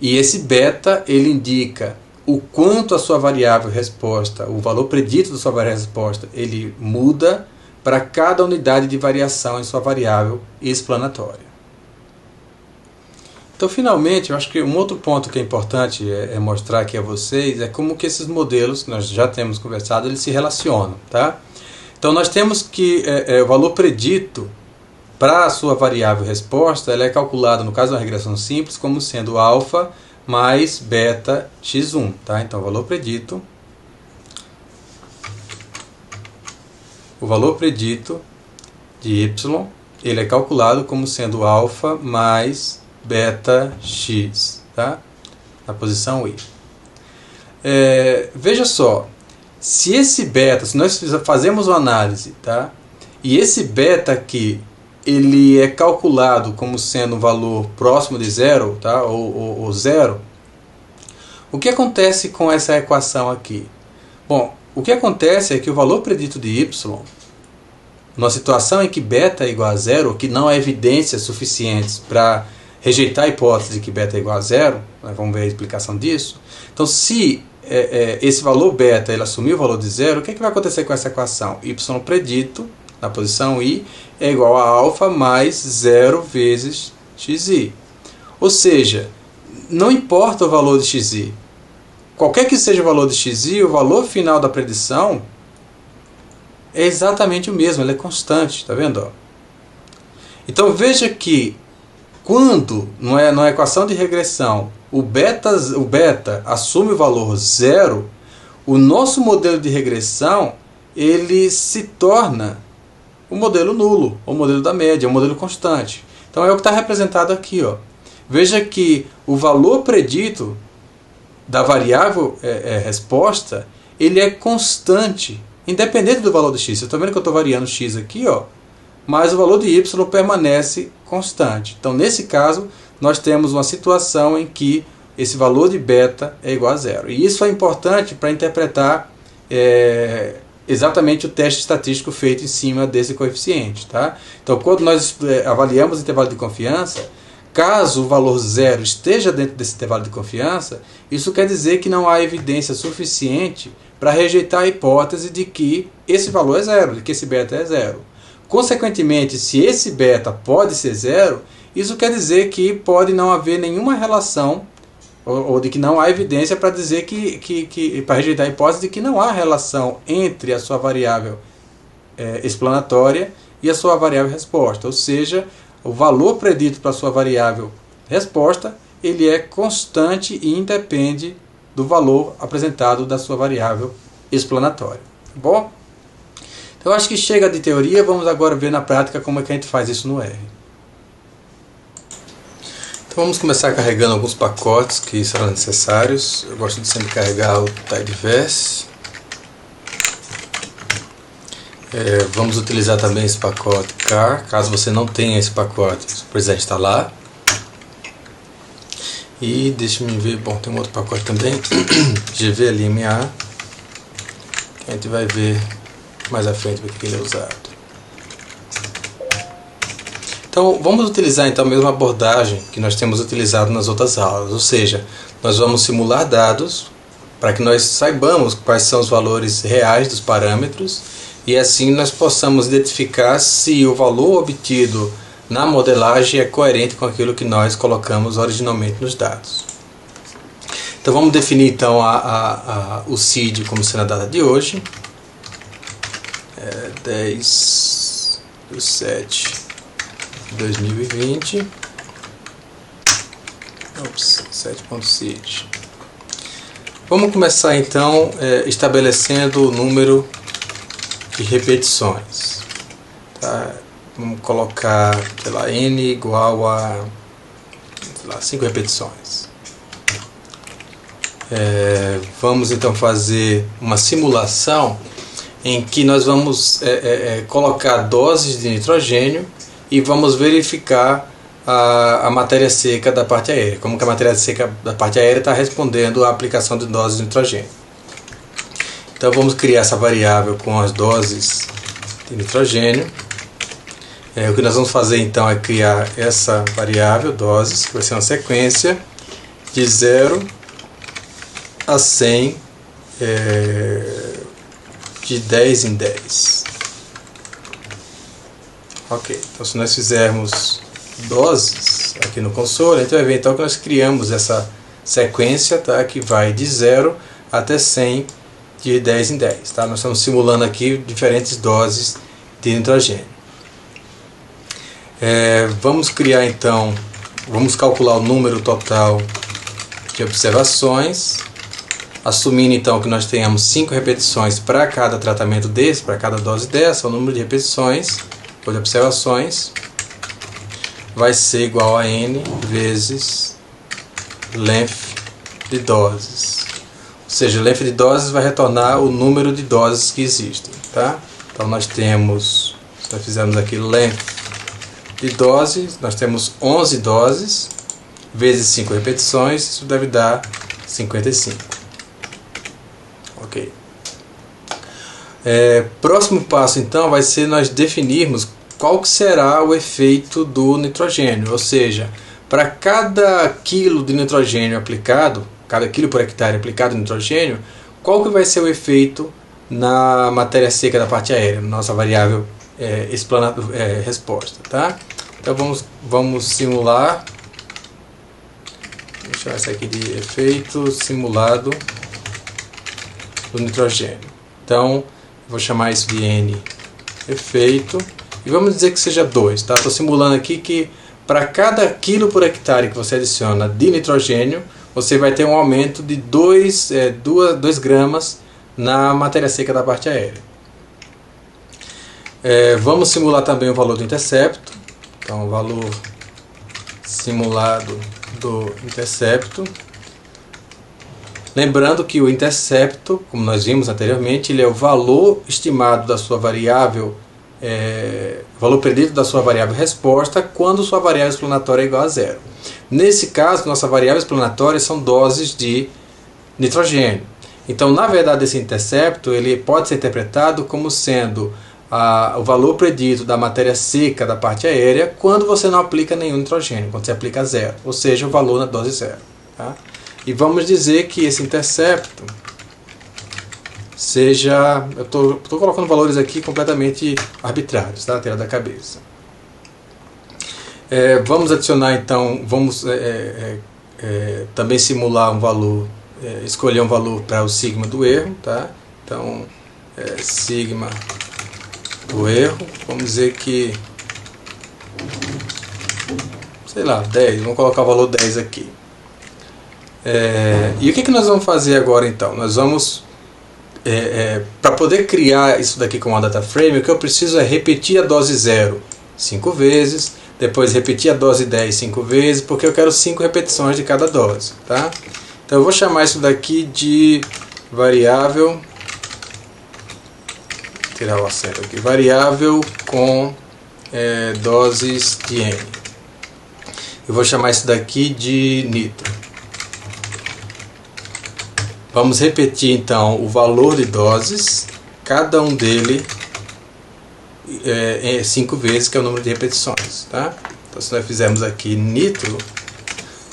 E esse beta ele indica o quanto a sua variável resposta, o valor predito da sua variável resposta, ele muda para cada unidade de variação em sua variável explanatória. Então, finalmente, eu acho que um outro ponto que é importante mostrar aqui a vocês é como que esses modelos, que nós já temos conversado, eles se relacionam. Tá? Então, nós temos que o valor predito para a sua variável resposta, ela é calculada, no caso da regressão simples, como sendo alfa mais beta x1. Tá? Então, o valor predito de y, ele é calculado como sendo alfa mais beta x, tá? Na posição i. Veja só, se nós fazemos uma análise, tá? E esse beta aqui, ele é calculado como sendo um valor próximo de zero, tá? Ou zero, o que acontece com essa equação aqui? Bom, o que acontece é que o valor predito de y, numa situação em que beta é igual a zero, que não há evidências suficientes para rejeitar a hipótese de que beta é igual a zero, nós vamos ver a explicação disso. Então, se esse valor beta ele assumir o valor de zero, o que vai acontecer com essa equação? Y predito, na posição i, é igual a alfa mais 0 vezes xi. Ou seja, não importa o valor de xi. Qualquer que seja o valor de xi, o valor final da predição é exatamente o mesmo, ele é constante, tá vendo? Então, veja que quando, na equação de regressão, o beta assume o valor zero, o nosso modelo de regressão ele se torna o modelo nulo, o modelo da média, o modelo constante. Então é o que está representado aqui. Ó. Veja que o valor predito da variável resposta ele é constante, independente do valor de x. Você está vendo que eu estou variando x aqui, ó, mas o valor de y permanece constante. Então, nesse caso, nós temos uma situação em que esse valor de beta é igual a zero. E isso é importante para interpretar exatamente o teste estatístico feito em cima desse coeficiente. Tá? Então, quando nós avaliamos o intervalo de confiança, caso o valor zero esteja dentro desse intervalo de confiança, isso quer dizer que não há evidência suficiente para rejeitar a hipótese de que esse valor é zero, de que esse beta é zero. Consequentemente, se esse beta pode ser zero, isso quer dizer que pode não haver nenhuma relação, ou de que não há evidência para dizer para rejeitar a hipótese de que não há relação entre a sua variável explanatória e a sua variável resposta. Ou seja, o valor predito para a sua variável resposta, ele é constante e independe do valor apresentado da sua variável explanatória. Tá bom? Então, eu acho que chega de teoria, vamos agora ver na prática como é que a gente faz isso no R. Então, vamos começar carregando alguns pacotes que serão necessários. Eu gosto de sempre carregar o tidyverse. Vamos utilizar também esse pacote car, caso você não tenha esse pacote, você precisa instalar. E deixa-me ver, bom, tem um outro pacote também, gvlma, que a gente vai ver mais à frente para que ele é usado. Então, vamos utilizar então a mesma abordagem que nós temos utilizado nas outras aulas, ou seja, nós vamos simular dados para que nós saibamos quais são os valores reais dos parâmetros e assim nós possamos identificar se o valor obtido na modelagem é coerente com aquilo que nós colocamos originalmente nos dados. Então vamos definir então o CID como sendo a data de hoje. 10/7/2020. Set.cid. Vamos começar então estabelecendo o número de repetições. Tá? Vamos colocar, sei lá, n igual a 5 repetições. Vamos então fazer uma simulação em que nós vamos colocar doses de nitrogênio e vamos verificar a matéria seca da parte aérea, como que a matéria seca da parte aérea está respondendo à aplicação de doses de nitrogênio. Então vamos criar essa variável com as doses de nitrogênio. O que nós vamos fazer então é criar essa variável, doses, que vai ser uma sequência de 0 a 100 de 10 em 10. Ok, então se nós fizermos doses aqui no console, a gente vai ver então que nós criamos essa sequência, tá, que vai de 0 até 100 de 10 em 10. Tá? Nós estamos simulando aqui diferentes doses de nitrogênio. Vamos criar então, vamos calcular o número total de observações, assumindo então que nós tenhamos 5 repetições para cada tratamento desse, para cada dose dessa, o número de repetições ou de observações vai ser igual a n vezes length de doses. Ou seja, length de doses vai retornar o número de doses que existem. Tá? Então nós temos, se nós fizermos aqui length de doses, nós temos 11 doses vezes 5 repetições, isso deve dar 55. Ok. Próximo passo então vai ser nós definirmos qual que será o efeito do nitrogênio, ou seja, para cada quilo de nitrogênio aplicado, cada quilo por hectare aplicado de nitrogênio, qual que vai ser o efeito na matéria seca da parte aérea, nossa variável resposta, tá? Então vamos simular, vou chamar isso aqui de efeito simulado do nitrogênio. Então vou chamar isso de n efeito. E vamos dizer que seja 2, tá? Estou simulando aqui que para cada quilo por hectare que você adiciona de nitrogênio, você vai ter um aumento de 2 gramas na matéria seca da parte aérea. Vamos simular também o valor do intercepto. Então, o valor simulado do intercepto. Lembrando que o intercepto, como nós vimos anteriormente, ele é o valor estimado da sua variável, valor predito da sua variável resposta quando sua variável explanatória é igual a 0. Nesse caso, nossa variável explanatória são doses de nitrogênio. Então, na verdade, esse intercepto ele pode ser interpretado como sendo o valor predito da matéria seca da parte aérea quando você não aplica nenhum nitrogênio, quando você aplica 0, ou seja, o valor na dose 0. Tá? E vamos dizer que esse intercepto seja, eu estou colocando valores aqui completamente arbitrários, tá? Tira da cabeça. Vamos adicionar então, vamos também simular um valor, escolher um valor para o sigma do erro, tá? Então, sigma do erro, vamos dizer que, sei lá, 10, vamos colocar o valor 10 aqui. E o que nós vamos fazer agora então? Nós vamos, para poder criar isso daqui como uma data frame, o que eu preciso é repetir a dose 0 5 vezes, depois repetir a dose 10 5 vezes, porque eu quero 5 repetições de cada dose. Tá? Então eu vou chamar isso daqui de variável, tirar o acento aqui, variável com doses de N. Eu vou chamar isso daqui de nitro. Vamos repetir então o valor de doses, cada um dele 5 vezes, que é o número de repetições. Tá? Então se nós fizermos aqui nitro,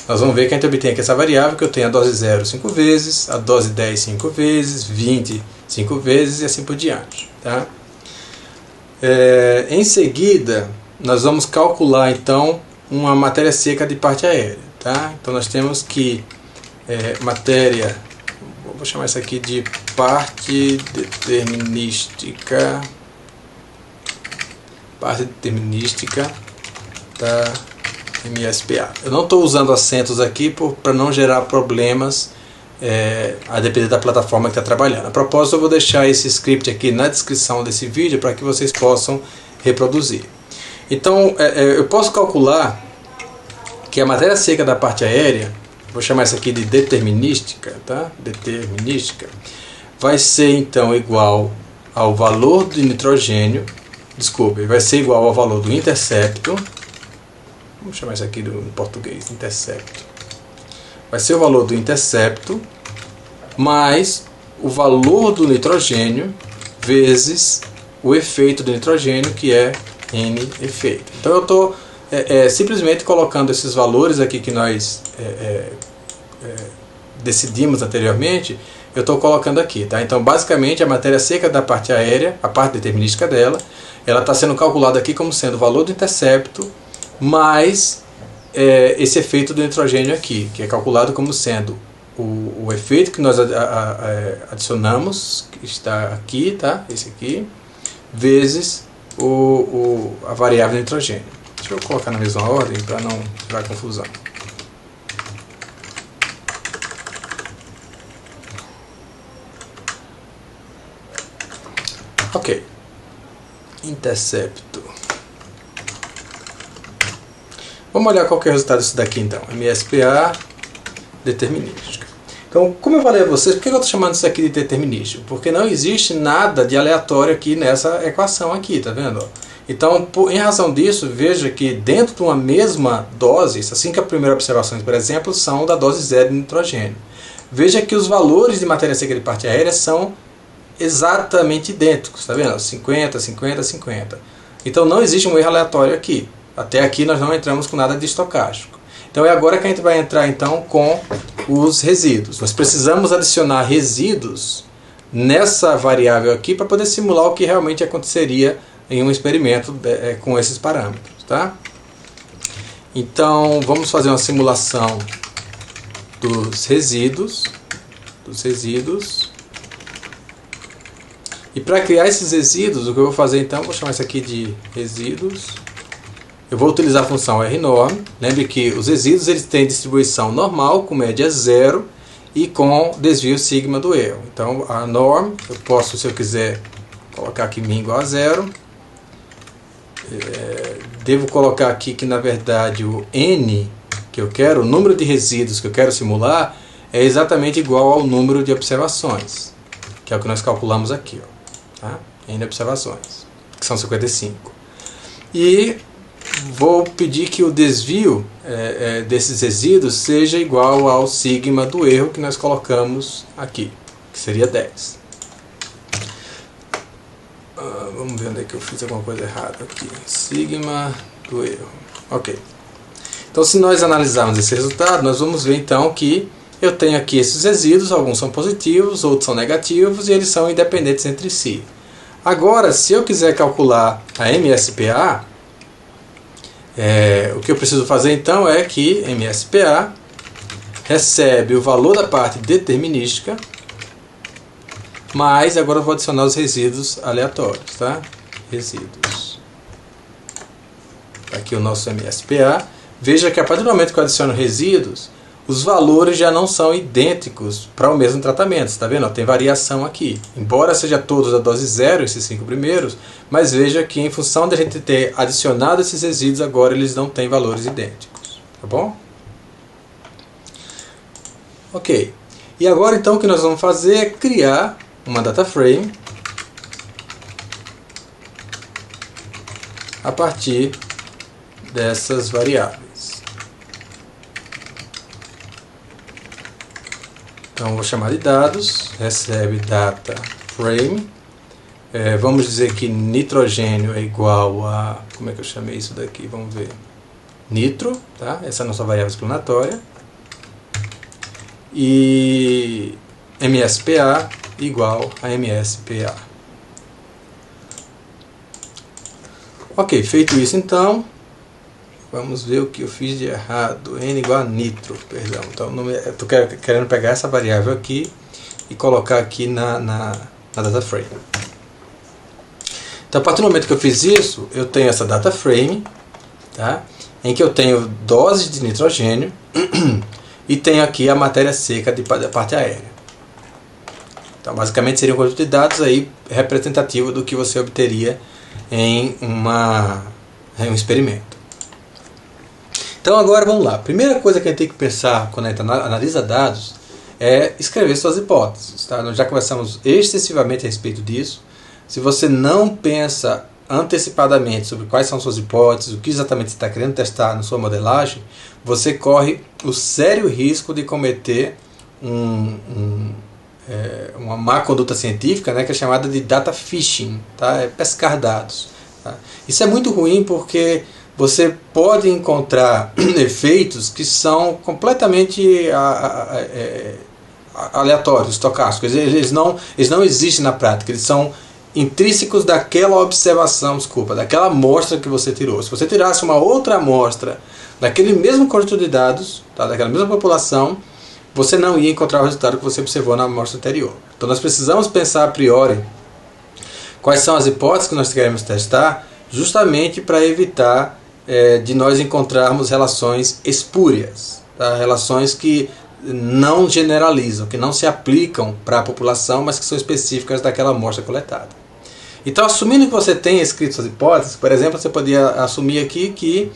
nós vamos ver que a gente obtém aqui essa variável, que eu tenho a dose 0 5 vezes, a dose 10 5 vezes, 20 5 vezes e assim por diante. Tá? Em seguida, nós vamos calcular então uma matéria seca de parte aérea. Tá? Então nós temos que matéria, vou chamar isso aqui de parte determinística da MSPA. Eu não estou usando acentos aqui para não gerar problemas a depender da plataforma que está trabalhando. A propósito, eu vou deixar esse script aqui na descrição desse vídeo para que vocês possam reproduzir. Então, eu posso calcular que a matéria seca da parte aérea, vou chamar isso aqui de determinística, tá? Determinística, vai ser então igual ao valor do nitrogênio, desculpe, vai ser igual ao valor do intercepto, vamos chamar isso aqui em português, intercepto. Vai ser o valor do intercepto mais o valor do nitrogênio vezes o efeito do nitrogênio, que é N efeito. Então eu estou simplesmente colocando esses valores aqui que nós decidimos anteriormente, eu estou colocando aqui. Tá? Então basicamente a matéria seca da parte aérea, a parte determinística dela, ela está sendo calculada aqui como sendo o valor do intercepto mais esse efeito do nitrogênio aqui, que é calculado como sendo o efeito que nós adicionamos, que está aqui, tá? Esse aqui, vezes a variável nitrogênio. Deixa eu colocar na mesma ordem para não gerar confusão. Ok. Intercepto. Vamos olhar qual que é o resultado disso daqui então. MSPA determinística. Então, como eu falei a vocês, por que eu estou chamando isso aqui de determinístico? Porque não existe nada de aleatório aqui nessa equação aqui, tá vendo? Então, em razão disso, veja que dentro de uma mesma dose, essas 5 primeiras observações, por exemplo, são da dose zero de nitrogênio. Veja que os valores de matéria seca de parte aérea são exatamente idênticos, tá vendo? 50, 50, 50. Então não existe um erro aleatório aqui. Até aqui nós não entramos com nada de estocástico. Então é agora que a gente vai entrar então com os resíduos. Nós precisamos adicionar resíduos nessa variável aqui para poder simular o que realmente aconteceria em um experimento com esses parâmetros. Tá? Então vamos fazer uma simulação dos resíduos. E para criar esses resíduos, o que eu vou fazer então, vou chamar isso aqui de resíduos. Eu vou utilizar a função rnorm. Lembre que os resíduos eles têm distribuição normal, com média zero, e com desvio sigma do erro. Então a norm, eu posso, se eu quiser, colocar aqui min igual a zero. Devo colocar aqui que na verdade o n que eu quero, o número de resíduos que eu quero simular, é exatamente igual ao número de observações, que é o que nós calculamos aqui. Ó, tá? N observações, que são 55. E vou pedir que o desvio desses resíduos seja igual ao sigma do erro que nós colocamos aqui, que seria 10. Vamos ver onde é que eu fiz alguma coisa errada aqui. Sigma do erro. Ok. Então, se nós analisarmos esse resultado, nós vamos ver então que eu tenho aqui esses resíduos, alguns são positivos, outros são negativos, e eles são independentes entre si. Agora, se eu quiser calcular a MSPA, o que eu preciso fazer então é que MSPA recebe o valor da parte determinística, mas agora eu vou adicionar os resíduos aleatórios, tá? Resíduos. Aqui o nosso MSPA. Veja que a partir do momento que eu adiciono resíduos, os valores já não são idênticos para o mesmo tratamento. Está vendo? Tem variação aqui. Embora seja todos da dose zero, esses 5 primeiros, mas veja que em função de a gente ter adicionado esses resíduos, agora eles não têm valores idênticos. Tá bom? Ok. E agora então o que nós vamos fazer é criar uma data frame a partir dessas variáveis. Então vou chamar de dados, recebe data frame, vamos dizer que nitrogênio é igual a, como é que eu chamei isso daqui, vamos ver, nitro, tá? Essa é a nossa variável explanatória, e MSPA igual a MSPA. Ok, feito isso então, Vamos ver o que eu fiz de errado. N igual a nitro, perdão. Então eu estou querendo pegar essa variável aqui e colocar aqui na data frame. Então a partir do momento que eu fiz isso, eu tenho essa data frame, tá? Em que eu tenho doses de nitrogênio e tenho aqui a matéria seca da parte aérea. Então basicamente seria um conjunto de dados aí representativo do que você obteria em um experimento. Então agora vamos lá. A primeira coisa que a gente tem que pensar quando a gente analisa dados é escrever suas hipóteses. Tá? Nós já conversamos extensivamente a respeito disso. Se você não pensa antecipadamente sobre quais são suas hipóteses, o que exatamente você está querendo testar na sua modelagem, você corre o sério risco de cometer uma má conduta científica, né, que é chamada de data fishing, tá? É pescar dados. Tá? Isso é muito ruim porque você pode encontrar efeitos que são completamente aleatórios, estocásticos. Eles não existem na prática, eles são intrínsecos daquela observação, daquela amostra que você tirou. Se você tirasse uma outra amostra daquele mesmo conjunto de dados, tá, daquela mesma população, você não ia encontrar o resultado que você observou na amostra anterior. Então nós precisamos pensar a priori quais são as hipóteses que nós queremos testar, justamente para evitar de nós encontrarmos relações espúrias, tá? Relações que não generalizam, que não se aplicam para a população, mas que são específicas daquela amostra coletada. Então, assumindo que você tem escrito suas hipóteses, por exemplo, você poderia assumir aqui que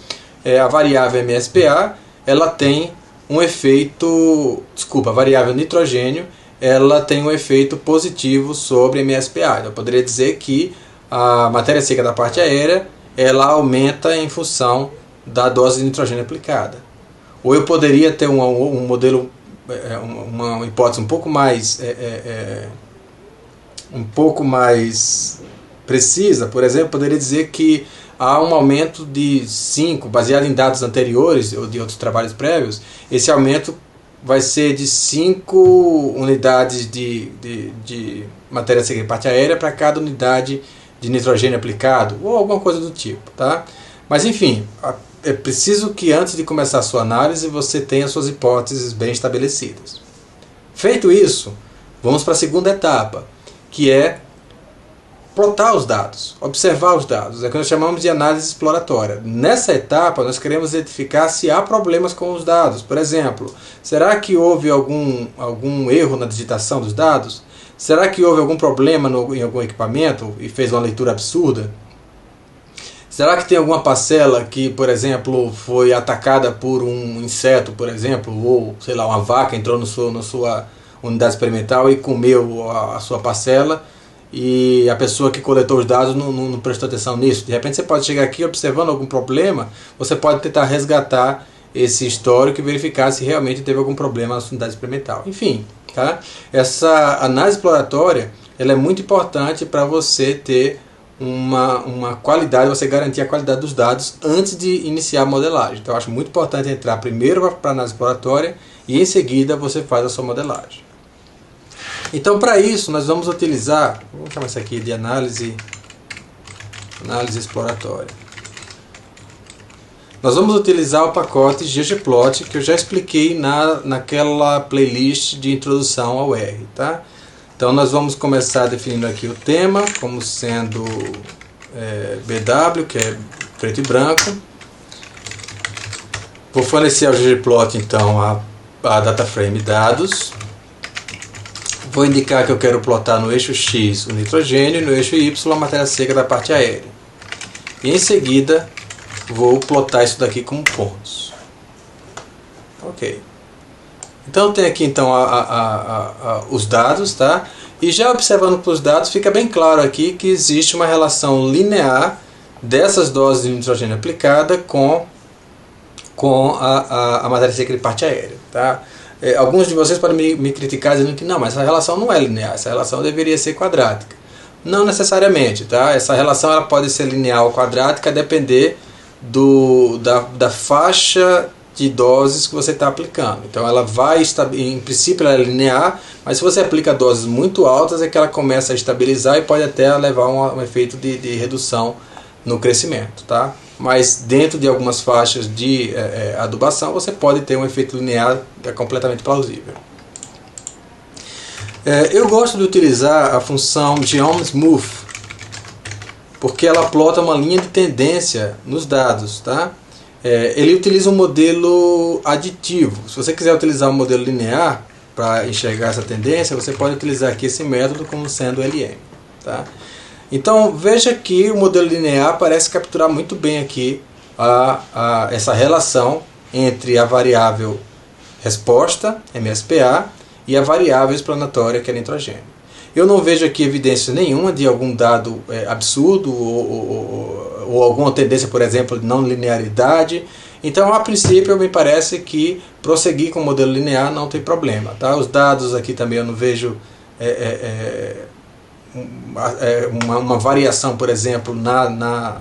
a variável MSPA ela tem um efeito, a variável nitrogênio ela tem um efeito positivo sobre MSPA. Eu poderia dizer que a matéria seca da parte aérea ela aumenta em função da dose de nitrogênio aplicada. Ou eu poderia ter um modelo, uma hipótese um pouco mais precisa. Por exemplo, poderia dizer que há um aumento de 5, baseado em dados anteriores ou de outros trabalhos prévios. Esse aumento vai ser de 5 unidades de matéria seca de parte aérea para cada unidade de nitrogênio aplicado, ou alguma coisa do tipo, tá? Mas enfim, é preciso que antes de começar a sua análise você tenha suas hipóteses bem estabelecidas. Feito isso, vamos para a segunda etapa, que é plotar os dados, observar os dados. É o que nós chamamos de análise exploratória. Nessa etapa, nós queremos identificar se há problemas com os dados. Por exemplo, será que houve algum erro na digitação dos dados? Será que houve algum problema em algum equipamento e fez uma leitura absurda? Será que tem alguma parcela que, por exemplo, foi atacada por um inseto, por exemplo, ou, sei lá, uma vaca entrou na sua unidade experimental e comeu a sua parcela e a pessoa que coletou os dados não prestou atenção nisso? De repente você pode chegar aqui observando algum problema, você pode tentar resgatar esse histórico e verificar se realmente teve algum problema na sua unidade experimental. Enfim, tá? Essa análise exploratória ela é muito importante para você ter uma qualidade, você garantir a qualidade dos dados antes de iniciar a modelagem. Então eu acho muito importante entrar primeiro para a análise exploratória e em seguida você faz a sua modelagem. Então para isso nós vamos utilizar, vamos chamar isso aqui de análise exploratória. Nós vamos utilizar o pacote ggplot que eu já expliquei naquela playlist de introdução ao R, tá? Então nós vamos começar definindo aqui o tema como sendo BW, que é preto e branco. Vou fornecer ao ggplot então a data frame dados. Vou indicar que eu quero plotar no eixo X o nitrogênio e no eixo Y a matéria seca da parte aérea. E em seguida vou plotar isso daqui com pontos. Ok. Então tem aqui então os dados, tá? E já observando para os dados fica bem claro aqui que existe uma relação linear dessas doses de nitrogênio aplicada com a matéria seca de parte aérea, tá? Alguns de vocês podem me criticar dizendo que não, mas essa relação não é linear, essa relação deveria ser quadrática. Não necessariamente, tá? Essa relação ela pode ser linear ou quadrática a depender da faixa de doses que você está aplicando. Então ela vai, em princípio ela é linear, mas se você aplica doses muito altas é que ela começa a estabilizar e pode até levar um efeito de redução no crescimento, tá? mas dentro de algumas faixas de adubação você pode ter um efeito linear completamente plausível. Eu gosto de utilizar a função GeoMSmooth, porque ela plota uma linha de tendência nos dados, tá? Ele utiliza um modelo aditivo. Se você quiser utilizar um modelo linear para enxergar essa tendência, você pode utilizar aqui esse método como sendo LM. Tá? Então veja que o modelo linear parece capturar muito bem aqui essa relação entre a variável resposta, MSPA, e a variável explanatória, que é nitrogênio. Eu não vejo aqui evidência nenhuma de algum dado absurdo ou alguma tendência, por exemplo, de não linearidade. Então, a princípio, me parece que prosseguir com o modelo linear não tem problema. Tá? Os dados aqui também eu não vejo uma variação, por exemplo, na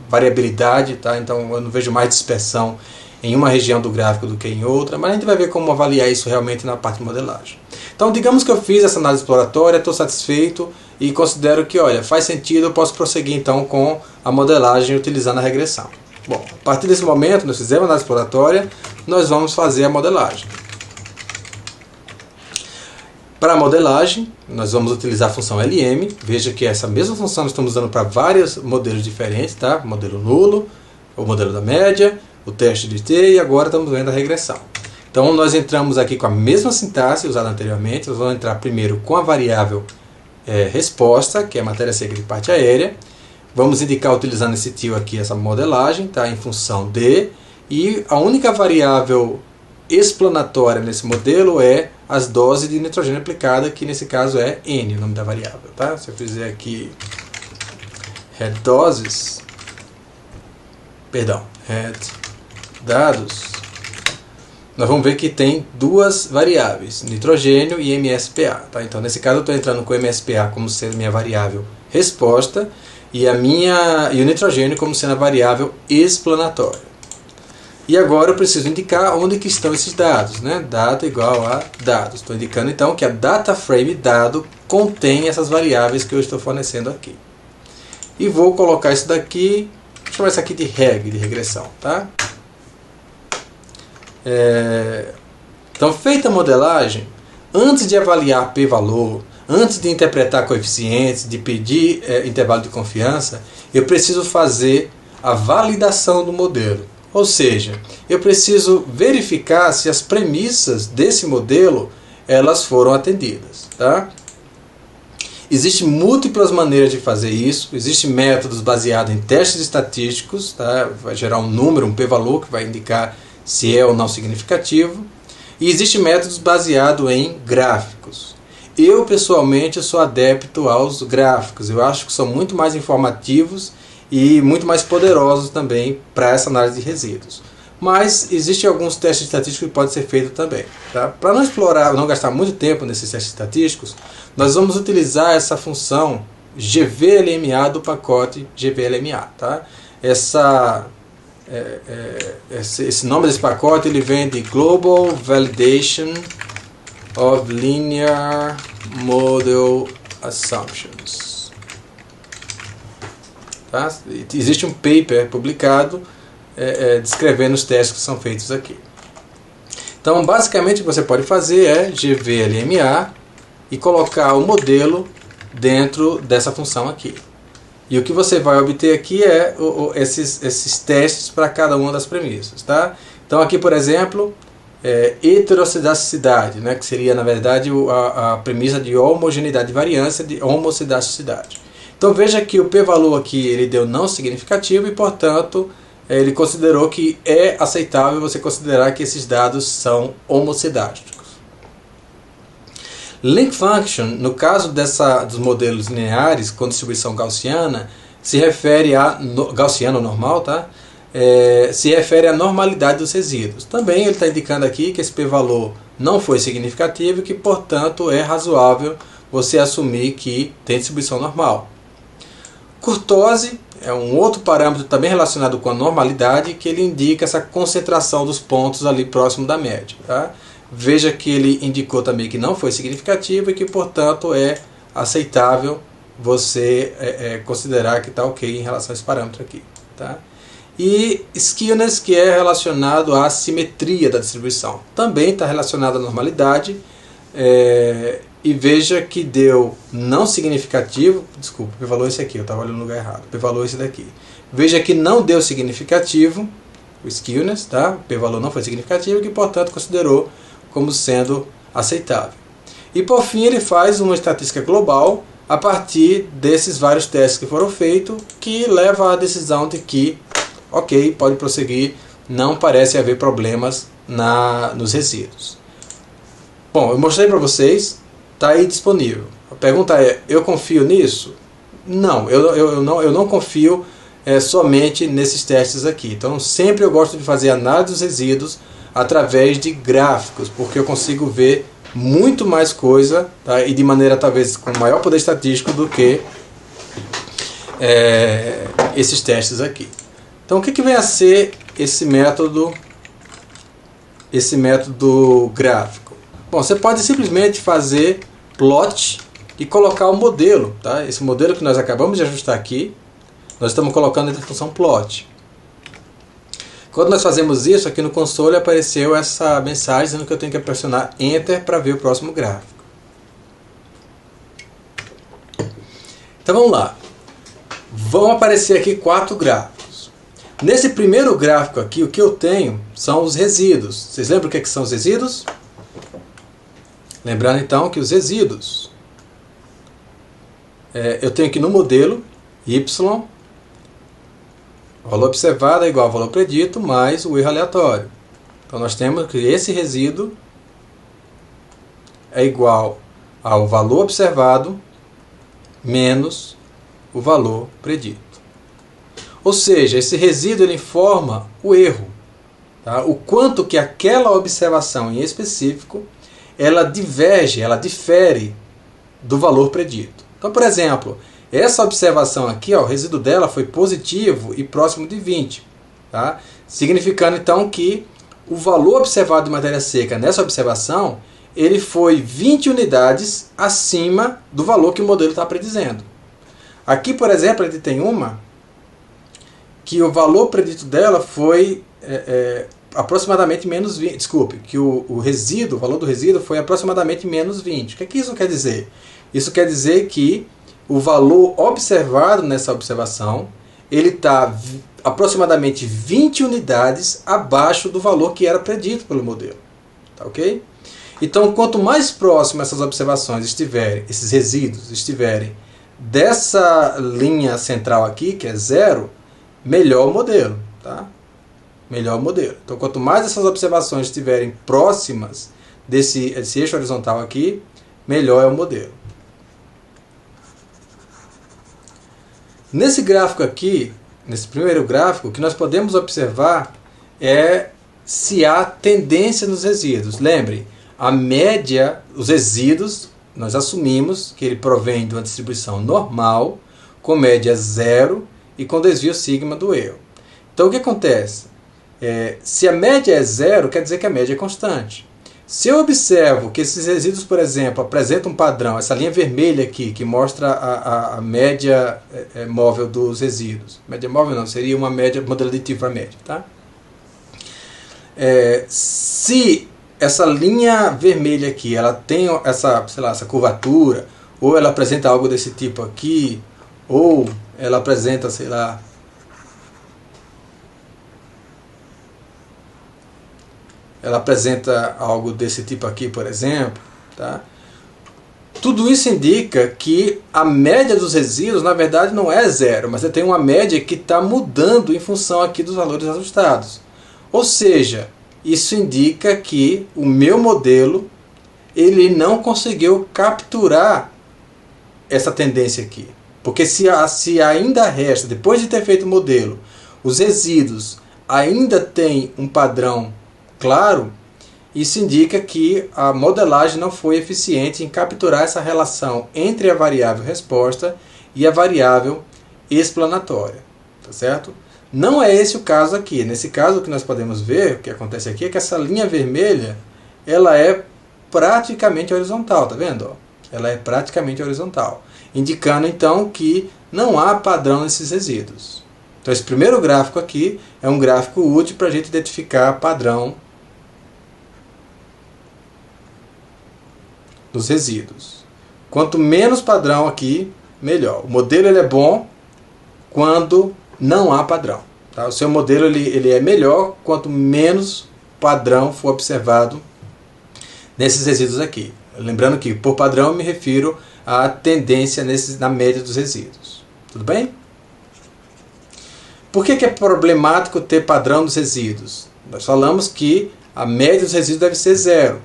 variabilidade. Tá? Então, eu não vejo mais dispersão em uma região do gráfico do que em outra, mas a gente vai ver como avaliar isso realmente na parte de modelagem. Então, digamos que eu fiz essa análise exploratória, estou satisfeito e considero que, olha, faz sentido, eu posso prosseguir então com a modelagem utilizando a regressão. Bom, a partir desse momento, nós fizemos a análise exploratória, nós vamos fazer a modelagem. Para a modelagem, nós vamos utilizar a função LM. Veja que essa mesma função nós estamos usando para vários modelos diferentes, tá? Modelo nulo, o modelo da média, o teste de T, e agora estamos vendo a regressão. Então nós entramos aqui com a mesma sintaxe usada anteriormente. Nós vamos entrar primeiro com a variável resposta, que é a matéria seca de parte aérea. Vamos indicar utilizando esse tio aqui essa modelagem, tá? Em função de, e a única variável explanatória nesse modelo é as doses de nitrogênio aplicada, que nesse caso é N, o nome da variável. Tá? Se eu fizer aqui head doses, head dados, nós vamos ver que tem duas variáveis, nitrogênio e MSPA. Tá? Então, nesse caso, eu estou entrando com o MSPA como sendo minha variável resposta e o nitrogênio como sendo a variável explanatória. E agora eu preciso indicar onde que estão esses dados. Né? Data igual a dados. Estou indicando então que a data frame dado contém essas variáveis que eu estou fornecendo aqui. E vou colocar isso daqui, vou chamar isso aqui de reg, de regressão. Tá? Então, feita a modelagem, antes de avaliar p-valor, antes de interpretar coeficientes, de pedir intervalo de confiança, eu preciso fazer a validação do modelo. Ou seja, eu preciso verificar se as premissas desse modelo elas foram atendidas. Tá? Existem múltiplas maneiras de fazer isso. Existem métodos baseados em testes estatísticos. Tá? Vai gerar um número, um p-valor, que vai indicar se é ou não significativo. E existem métodos baseados em gráficos. Eu, pessoalmente, sou adepto aos gráficos. Eu acho que são muito mais informativos e muito mais poderosos também para essa análise de resíduos. Mas existem alguns testes estatísticos que podem ser feitos também. Tá? Para não explorar, não gastar muito tempo nesses testes estatísticos, nós vamos utilizar essa função GVLMA do pacote GVLMA. Tá? Esse nome desse pacote ele vem de Global Validation of Linear Model Assumptions. Tá? Existe um paper publicado descrevendo os testes que são feitos aqui. Então, basicamente, o que você pode fazer é GVLMA e colocar o modelo dentro dessa função aqui. E o que você vai obter aqui é esses testes para cada uma das premissas. Tá? Então, aqui, por exemplo, heterocidacidade, né, que seria, na verdade, a premissa de homogeneidade de variância de homocidasticidade. Então veja que o p-valor aqui ele deu não significativo e, portanto, ele considerou que é aceitável você considerar que esses dados são homocidásticos. Link function, no caso dos modelos lineares com distribuição gaussiana, se refere a gaussiano normal, tá? Se refere à normalidade dos resíduos. Também ele está indicando aqui que esse p-valor não foi significativo e que, portanto, é razoável você assumir que tem distribuição normal. Kurtose é um outro parâmetro também relacionado com a normalidade, que ele indica essa concentração dos pontos ali próximo da média. Tá? Veja que ele indicou também que não foi significativo e que, portanto, é aceitável você considerar que está ok em relação a esse parâmetro aqui. Tá? E skewness, que é relacionado à simetria da distribuição. Também está relacionado à normalidade. E veja que deu não significativo. Desculpa, o p-valor é esse aqui, eu estava olhando no lugar errado. O p-valor é esse daqui. Veja que não deu significativo, o skewness, tá? O p-valor não foi significativo, que portanto considerou como sendo aceitável. E por fim ele faz uma estatística global a partir desses vários testes que foram feitos, que leva à decisão de que, ok, pode prosseguir, não parece haver problemas nos resíduos. Bom, eu mostrei para vocês, está aí disponível. A pergunta é, eu confio nisso? Não, eu não confio somente nesses testes aqui. Então sempre eu gosto de fazer análise dos resíduos através de gráficos, porque eu consigo ver muito mais coisa, tá? E de maneira talvez com maior poder estatístico do que esses testes aqui. Então o que vem a ser esse método gráfico? Bom, você pode simplesmente fazer plot e colocar o modelo, tá? Esse modelo que nós acabamos de ajustar aqui, nós estamos colocando dentro da função plot. Quando nós fazemos isso, aqui no console apareceu essa mensagem dizendo que eu tenho que pressionar Enter para ver o próximo gráfico. Então vamos lá. Vão aparecer aqui 4 gráficos. Nesse primeiro gráfico aqui, o que eu tenho são os resíduos. Vocês lembram o que são os resíduos? Lembrando então que os resíduos, eu tenho aqui no modelo Y, o valor observado é igual ao valor predito mais o erro aleatório. Então nós temos que esse resíduo é igual ao valor observado menos o valor predito. Ou seja, esse resíduo ele informa o erro, tá? O quanto que aquela observação em específico ela diverge, ela difere do valor predito. Então, por exemplo, essa observação aqui, ó, o resíduo dela foi positivo e próximo de 20. Tá? Significando então que o valor observado de matéria seca nessa observação, ele foi 20 unidades acima do valor que o modelo está predizendo. Aqui, por exemplo, a gente tem uma que o valor predito dela foi aproximadamente menos 20. Desculpe, que o valor do resíduo foi aproximadamente menos 20. O que é que isso quer dizer? Isso quer dizer que o valor observado nessa observação, ele está aproximadamente 20 unidades abaixo do valor que era predito pelo modelo. Tá ok? Então, quanto mais próximo essas observações estiverem, esses resíduos estiverem dessa linha central aqui, que é 0, melhor o modelo. Tá? Melhor o modelo. Então, quanto mais essas observações estiverem próximas desse eixo horizontal aqui, melhor é o modelo. Nesse gráfico aqui, nesse primeiro gráfico, o que nós podemos observar é se há tendência nos resíduos. Lembre, a média, os resíduos, nós assumimos que ele provém de uma distribuição normal, com média 0 e com desvio sigma do erro. Então o que acontece? Se a média é 0, quer dizer que a média é constante. Se eu observo que esses resíduos, por exemplo, apresentam um padrão, essa linha vermelha aqui, que mostra a média móvel dos resíduos. Média móvel não, seria uma média, modelo aditivo para média. Tá? Se essa linha vermelha aqui, ela tem essa curvatura, ou ela apresenta algo desse tipo aqui, ou ela apresenta, sei lá, ela apresenta algo desse tipo aqui, por exemplo, tá? Tudo isso indica que a média dos resíduos, na verdade, não é 0, mas tem uma média que está mudando em função aqui dos valores ajustados. Ou seja, isso indica que o meu modelo ele não conseguiu capturar essa tendência aqui. Porque se ainda resta, depois de ter feito o modelo, os resíduos ainda têm um padrão claro, isso indica que a modelagem não foi eficiente em capturar essa relação entre a variável resposta e a variável explanatória. Tá certo? Não é esse o caso aqui. Nesse caso, o que nós podemos ver, o que acontece aqui, é que essa linha vermelha ela é praticamente horizontal. Tá vendo? Ela é praticamente horizontal. Indicando então que não há padrão nesses resíduos. Então esse primeiro gráfico aqui é um gráfico útil para a gente identificar padrão dos resíduos. Quanto menos padrão aqui, melhor. O modelo ele é bom quando não há padrão. Tá? O seu modelo ele é melhor quanto menos padrão for observado nesses resíduos aqui. Lembrando que por padrão eu me refiro à tendência na média dos resíduos. Tudo bem? Por que é problemático ter padrão dos resíduos? Nós falamos que a média dos resíduos deve ser zero.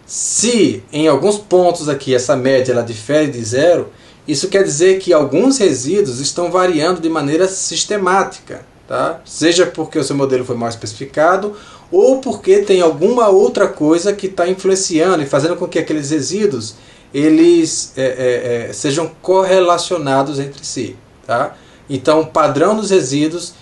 Se em alguns pontos aqui essa média ela difere de zero, isso quer dizer que alguns resíduos estão variando de maneira sistemática. Tá? Seja porque o seu modelo foi mal especificado ou porque tem alguma outra coisa que está influenciando e fazendo com que aqueles resíduos eles sejam correlacionados entre si. Tá? Então, o padrão dos resíduos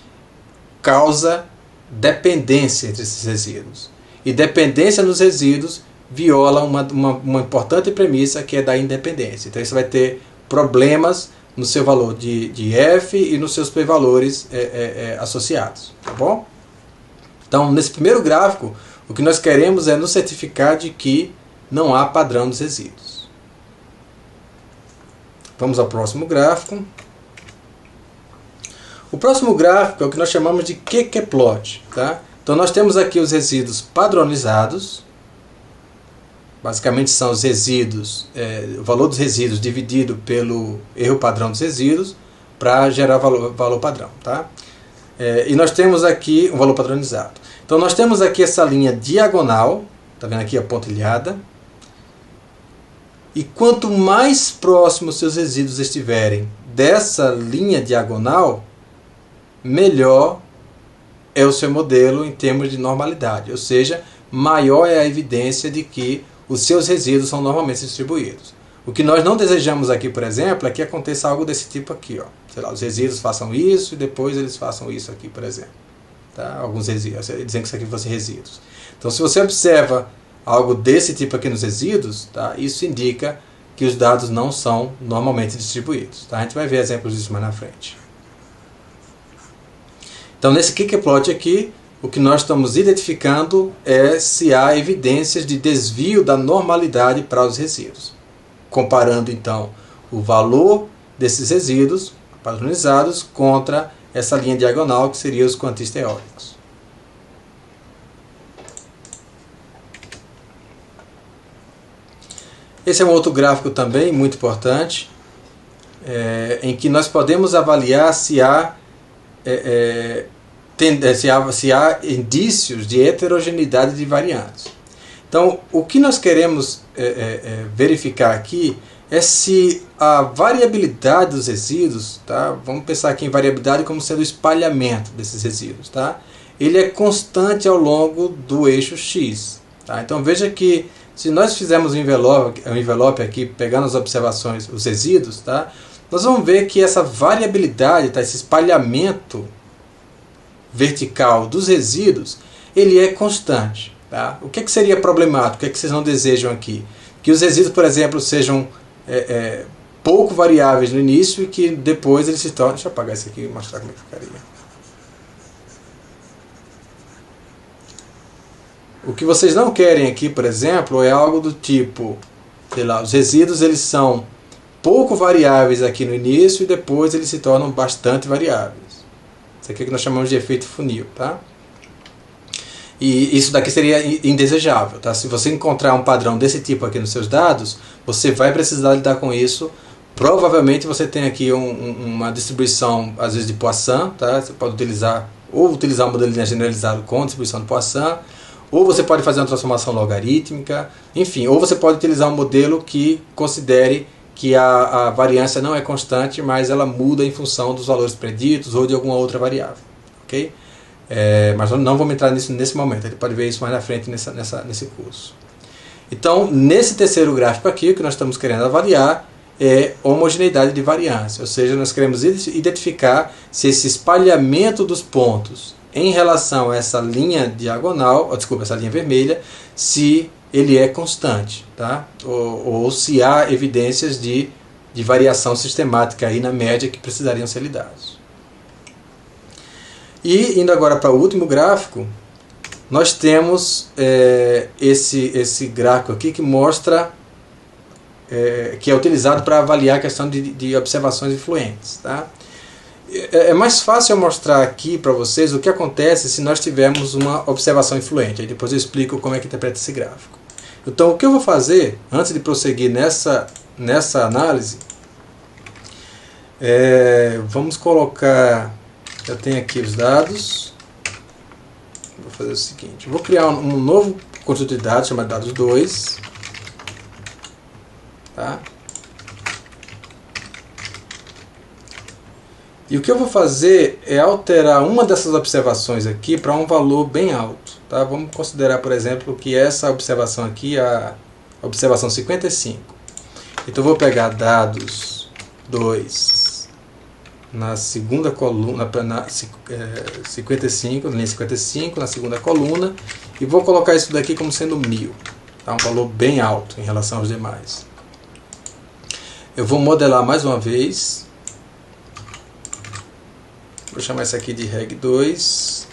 causa dependência entre esses resíduos. E dependência nos resíduos viola uma importante premissa que é da independência. Então, você vai ter problemas no seu valor de F e nos seus p-valores associados. Tá bom? Então, nesse primeiro gráfico, o que nós queremos é nos certificar de que não há padrão dos resíduos. Vamos ao próximo gráfico. O próximo gráfico é o que nós chamamos de QQ-plot. Tá? Então, nós temos aqui os resíduos padronizados. Basicamente são os resíduos, o valor dos resíduos dividido pelo erro padrão dos resíduos para gerar valor padrão. Tá? E nós temos aqui um valor padronizado. Então nós temos aqui essa linha diagonal, está vendo aqui a pontilhada. E quanto mais próximos seus resíduos estiverem dessa linha diagonal, melhor é o seu modelo em termos de normalidade. Ou seja, maior é a evidência de que os seus resíduos são normalmente distribuídos. O que nós não desejamos aqui, por exemplo, é que aconteça algo desse tipo aqui. Ó. Sei lá, os resíduos façam isso e depois eles façam isso aqui, por exemplo. Tá? Alguns resíduos, dizendo que isso aqui fossem resíduos. Então, se você observa algo desse tipo aqui nos resíduos, tá? Isso indica que os dados não são normalmente distribuídos. Tá? A gente vai ver exemplos disso mais na frente. Então, nesse QQ-plot aqui, o que nós estamos identificando é se há evidências de desvio da normalidade para os resíduos. Comparando, então, o valor desses resíduos padronizados contra essa linha diagonal, que seria os quantis teóricos. Esse é um outro gráfico também muito importante, em que nós podemos avaliar se há indícios de heterogeneidade de variantes. Então, o que nós queremos verificar aqui é se a variabilidade dos resíduos, tá? Vamos pensar aqui em variabilidade como sendo o espalhamento desses resíduos, tá? Ele é constante ao longo do eixo X. Tá? Então, veja que se nós fizermos um envelope aqui, pegando as observações, os resíduos, tá? Nós vamos ver que essa variabilidade, tá? Esse espalhamento vertical dos resíduos, ele é constante. Tá? O que seria problemático? O que vocês não desejam aqui? Que os resíduos, por exemplo, sejam pouco variáveis no início e que depois eles se tornem... Deixa eu apagar isso aqui e mostrar como é que ficaria. O que vocês não querem aqui, por exemplo, é algo do tipo, sei lá, os resíduos eles são pouco variáveis aqui no início e depois eles se tornam bastante variáveis. Isso aqui é o que nós chamamos de efeito funil, tá? E isso daqui seria indesejável, tá? Se você encontrar um padrão desse tipo aqui nos seus dados, você vai precisar lidar com isso. Provavelmente você tem aqui uma distribuição, às vezes, de Poisson, tá? Você pode utilizar um modelo linear generalizado com distribuição de Poisson, ou você pode fazer uma transformação logarítmica, enfim, ou você pode utilizar um modelo que considere que a variância não é constante, mas ela muda em função dos valores preditos ou de alguma outra variável, ok? Mas não vamos entrar nisso nesse momento, ele pode ver isso mais na frente nesse curso. Então, nesse terceiro gráfico aqui, o que nós estamos querendo avaliar é homogeneidade de variância, ou seja, nós queremos identificar se esse espalhamento dos pontos em relação a essa linha diagonal, essa linha vermelha, se ele é constante, tá? ou se há evidências de variação sistemática aí na média que precisariam ser lidados. E indo agora para o último gráfico, nós temos esse gráfico aqui que mostra, que é utilizado para avaliar a questão de observações influentes. Tá? É mais fácil eu mostrar aqui para vocês o que acontece se nós tivermos uma observação influente. Aí depois eu explico como é que interpreta esse gráfico. Então o que eu vou fazer, antes de prosseguir nessa análise, vamos colocar, eu tenho aqui os dados, vou fazer o seguinte, vou criar um novo conjunto de dados chamado dados 2, tá? E o que eu vou fazer é alterar uma dessas observações aqui para um valor bem alto. Tá? Vamos considerar, por exemplo, que essa observação aqui é a observação 55. Então eu vou pegar dados 2 na segunda coluna, na 55, linha 55, na segunda coluna, e vou colocar isso daqui como sendo 1000. Tá? Um valor bem alto em relação aos demais. Eu vou modelar mais uma vez. Vou chamar isso aqui de reg2.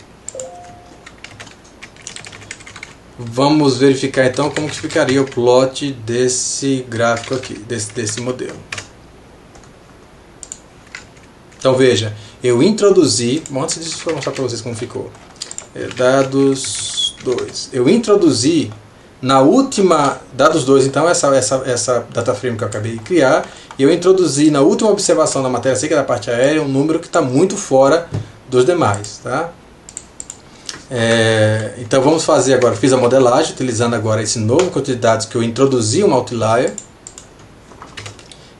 Vamos verificar então como que ficaria o plot desse gráfico aqui, desse modelo. Então veja, eu introduzi, antes disso eu vou mostrar para vocês como ficou. Dados 2. Eu introduzi na última, dados 2, então essa data frame que eu acabei de criar, eu introduzi na última observação da matéria seca da parte aérea um número que está muito fora dos demais. Tá? Então vamos fazer agora, fiz a modelagem utilizando agora esse novo conjunto de dados que eu introduzi um outlier.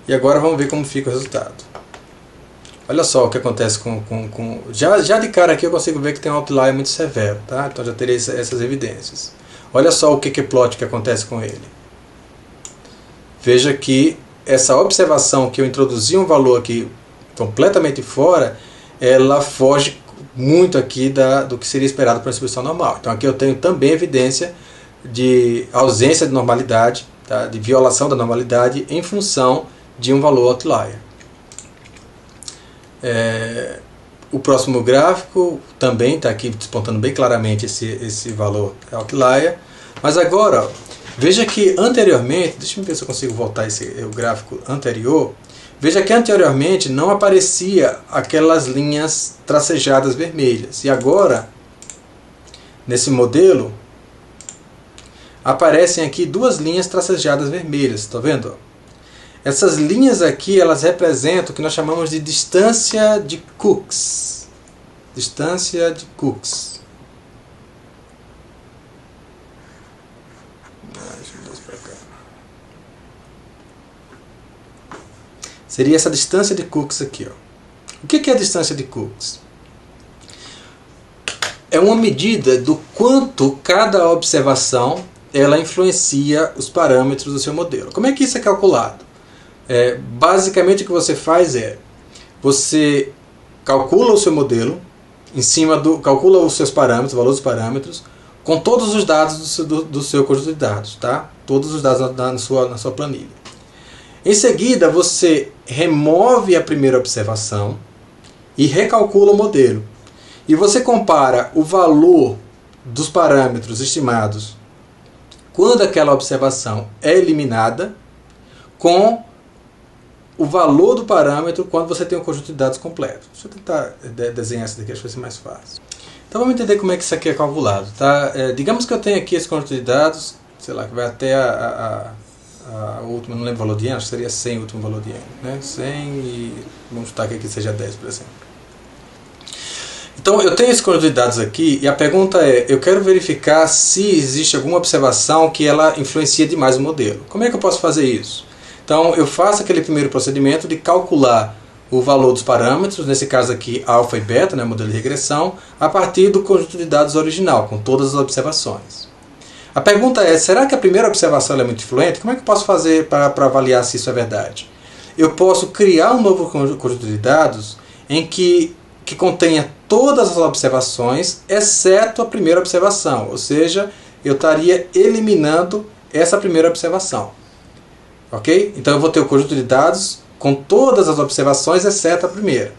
E agora vamos ver como fica o resultado. Olha só o que acontece já de cara aqui eu consigo ver que tem um outlier muito severo. Tá? Então já terei essas evidências. Olha só o que é plot que acontece com ele. Veja que essa observação que eu introduzi um valor aqui completamente fora, ela foge muito aqui do que seria esperado para a distribuição normal. Então aqui eu tenho também evidência de ausência de normalidade, tá? De violação da normalidade em função de um valor outlier. O próximo gráfico também está aqui despontando bem claramente esse valor outlier. Mas agora, veja que anteriormente, deixa eu ver se eu consigo voltar o gráfico anterior. Veja que anteriormente não aparecia aquelas linhas tracejadas vermelhas. E agora, nesse modelo, aparecem aqui duas linhas tracejadas vermelhas. Está vendo? Essas linhas aqui, elas representam o que nós chamamos de distância de Cooks. Distância de Cooks. Seria essa distância de Cooks aqui. Ó. O que é a distância de Cooks? É uma medida do quanto cada observação ela influencia os parâmetros do seu modelo. Como é que isso é calculado? Basicamente o que você faz você calcula o seu modelo, calcula os seus parâmetros, o valor dos parâmetros, com todos os dados do seu conjunto de dados, tá? Todos os dados na sua planilha. Em seguida, você remove a primeira observação e recalcula o modelo. E você compara o valor dos parâmetros estimados quando aquela observação é eliminada com o valor do parâmetro quando você tem um conjunto de dados completo. Deixa eu tentar desenhar isso daqui, acho que vai ser mais fácil. Então vamos entender como é que isso aqui é calculado. Tá? Digamos que eu tenho aqui esse conjunto de dados, sei lá, que vai até a última, não lembro o valor de N, acho que seria 100 o último valor de N. Né? 100 e vamos chutar que aqui seja 10, por exemplo. Então eu tenho esse conjunto de dados aqui e a pergunta eu quero verificar se existe alguma observação que ela influencia demais o modelo. Como é que eu posso fazer isso? Então eu faço aquele primeiro procedimento de calcular o valor dos parâmetros, nesse caso aqui alfa e beta, né, modelo de regressão, a partir do conjunto de dados original, com todas as observações. A pergunta será que a primeira observação é muito influente? Como é que eu posso fazer para avaliar se isso é verdade? Eu posso criar um novo conjunto de dados em que contenha todas as observações, exceto a primeira observação, ou seja, eu estaria eliminando essa primeira observação. Ok? Então eu vou ter o conjunto de dados com todas as observações, exceto a primeira.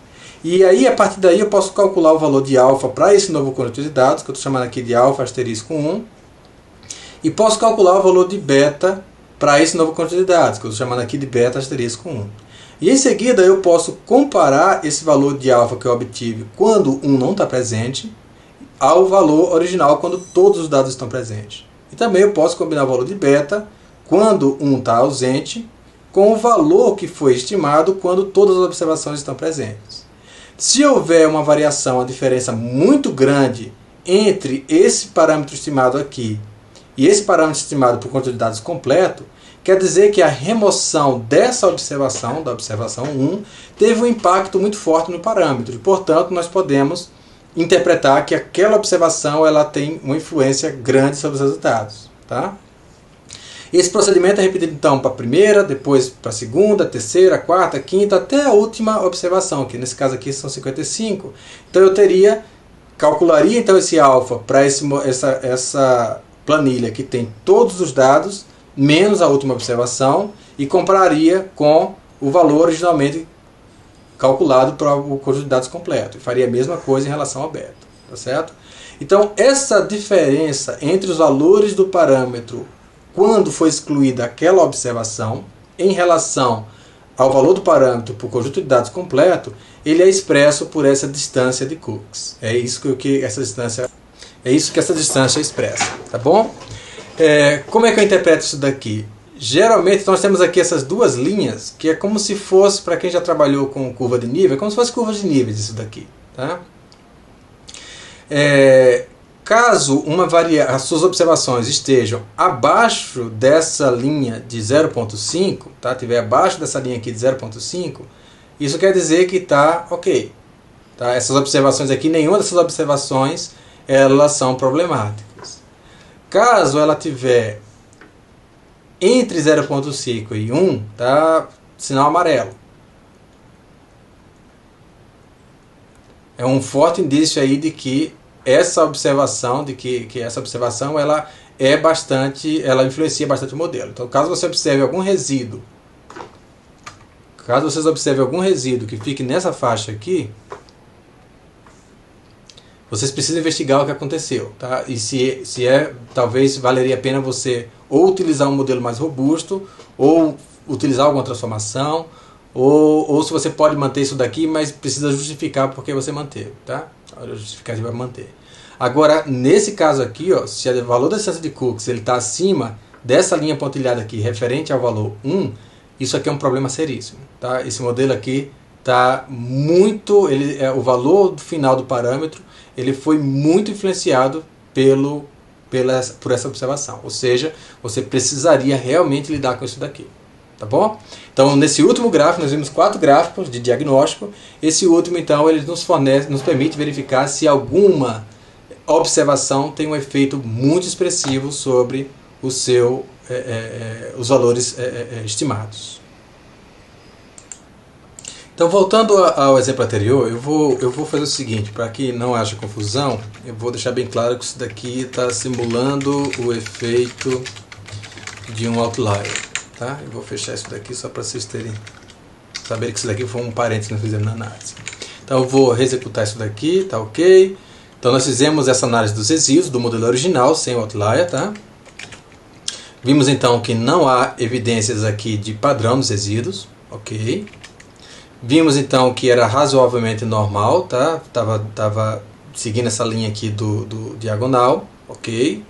E aí, a partir daí, eu posso calcular o valor de alfa para esse novo conjunto de dados, que eu estou chamando aqui de alfa asterisco 1, e posso calcular o valor de beta para esse novo conjunto de dados, que eu estou chamando aqui de beta asterisco 1. E em seguida, eu posso comparar esse valor de alfa que eu obtive quando 1 não está presente, ao valor original quando todos os dados estão presentes. E também eu posso combinar o valor de beta quando 1 está ausente com o valor que foi estimado quando todas as observações estão presentes. Se houver uma variação, uma diferença muito grande entre esse parâmetro estimado aqui e esse parâmetro estimado por conta de dados completo, quer dizer que a remoção dessa observação, da observação 1, teve um impacto muito forte no parâmetro. E, portanto, nós podemos interpretar que aquela observação ela tem uma influência grande sobre os resultados. Tá? Esse procedimento é repetido então para a primeira, depois para a segunda, terceira, quarta, quinta, até a última observação, que nesse caso aqui são 55. Então eu calcularia então esse alfa para essa planilha que tem todos os dados, menos a última observação, e compararia com o valor originalmente calculado para o conjunto de dados completo. E faria a mesma coisa em relação ao beta. Tá certo? Então essa diferença entre os valores do parâmetro quando foi excluída aquela observação em relação ao valor do parâmetro para o conjunto de dados completo, ele é expresso por essa distância de Cooks. É isso que essa distância expressa. Tá bom? Como é que eu interpreto isso daqui? Geralmente nós temos aqui essas duas linhas, que é como se fosse, para quem já trabalhou com curva de nível, é como se fosse curva de níveis isso daqui. Tá? Caso as suas observações estejam abaixo dessa linha de 0.5, tá? Estiver abaixo dessa linha aqui de 0.5, isso quer dizer que está ok. Tá? Essas observações aqui, nenhuma dessas observações elas são problemáticas. Caso ela tiver entre 0.5 e 1, tá? Sinal amarelo. É um forte indício aí de que essa observação ela influencia bastante o modelo. Então, caso você observe algum resíduo, que fique nessa faixa aqui, vocês precisam investigar o que aconteceu, tá? E talvez valeria a pena você ou utilizar um modelo mais robusto, ou utilizar alguma transformação, ou se você pode manter isso daqui, mas precisa justificar porque você manteve, tá? A justificativa vai manter. Agora, nesse caso aqui, ó, se o valor da distância de Cooks está acima dessa linha pontilhada aqui, referente ao valor 1, isso aqui é um problema seríssimo. Tá? Esse modelo aqui está muito... o valor final do parâmetro ele foi muito influenciado por essa observação. Ou seja, você precisaria realmente lidar com isso daqui. Tá bom? Então, nesse último gráfico, nós vimos 4 gráficos de diagnóstico. Esse último, então, ele nos permite verificar se alguma observação tem um efeito muito expressivo sobre os valores estimados. Então, voltando ao exemplo anterior, eu vou fazer o seguinte, para que não haja confusão, eu vou deixar bem claro que isso daqui está simulando o efeito de um outlier. Tá? Eu vou fechar isso daqui só para vocês saberem que isso daqui foi um parênteses que nós fizemos na análise. Então eu vou reexecutar isso daqui, tá ok? Então nós fizemos essa análise dos resíduos do modelo original, sem o outlier, tá? Vimos então que não há evidências aqui de padrão nos resíduos, ok? Vimos então que era razoavelmente normal, tá? Tava seguindo essa linha aqui do diagonal, ok?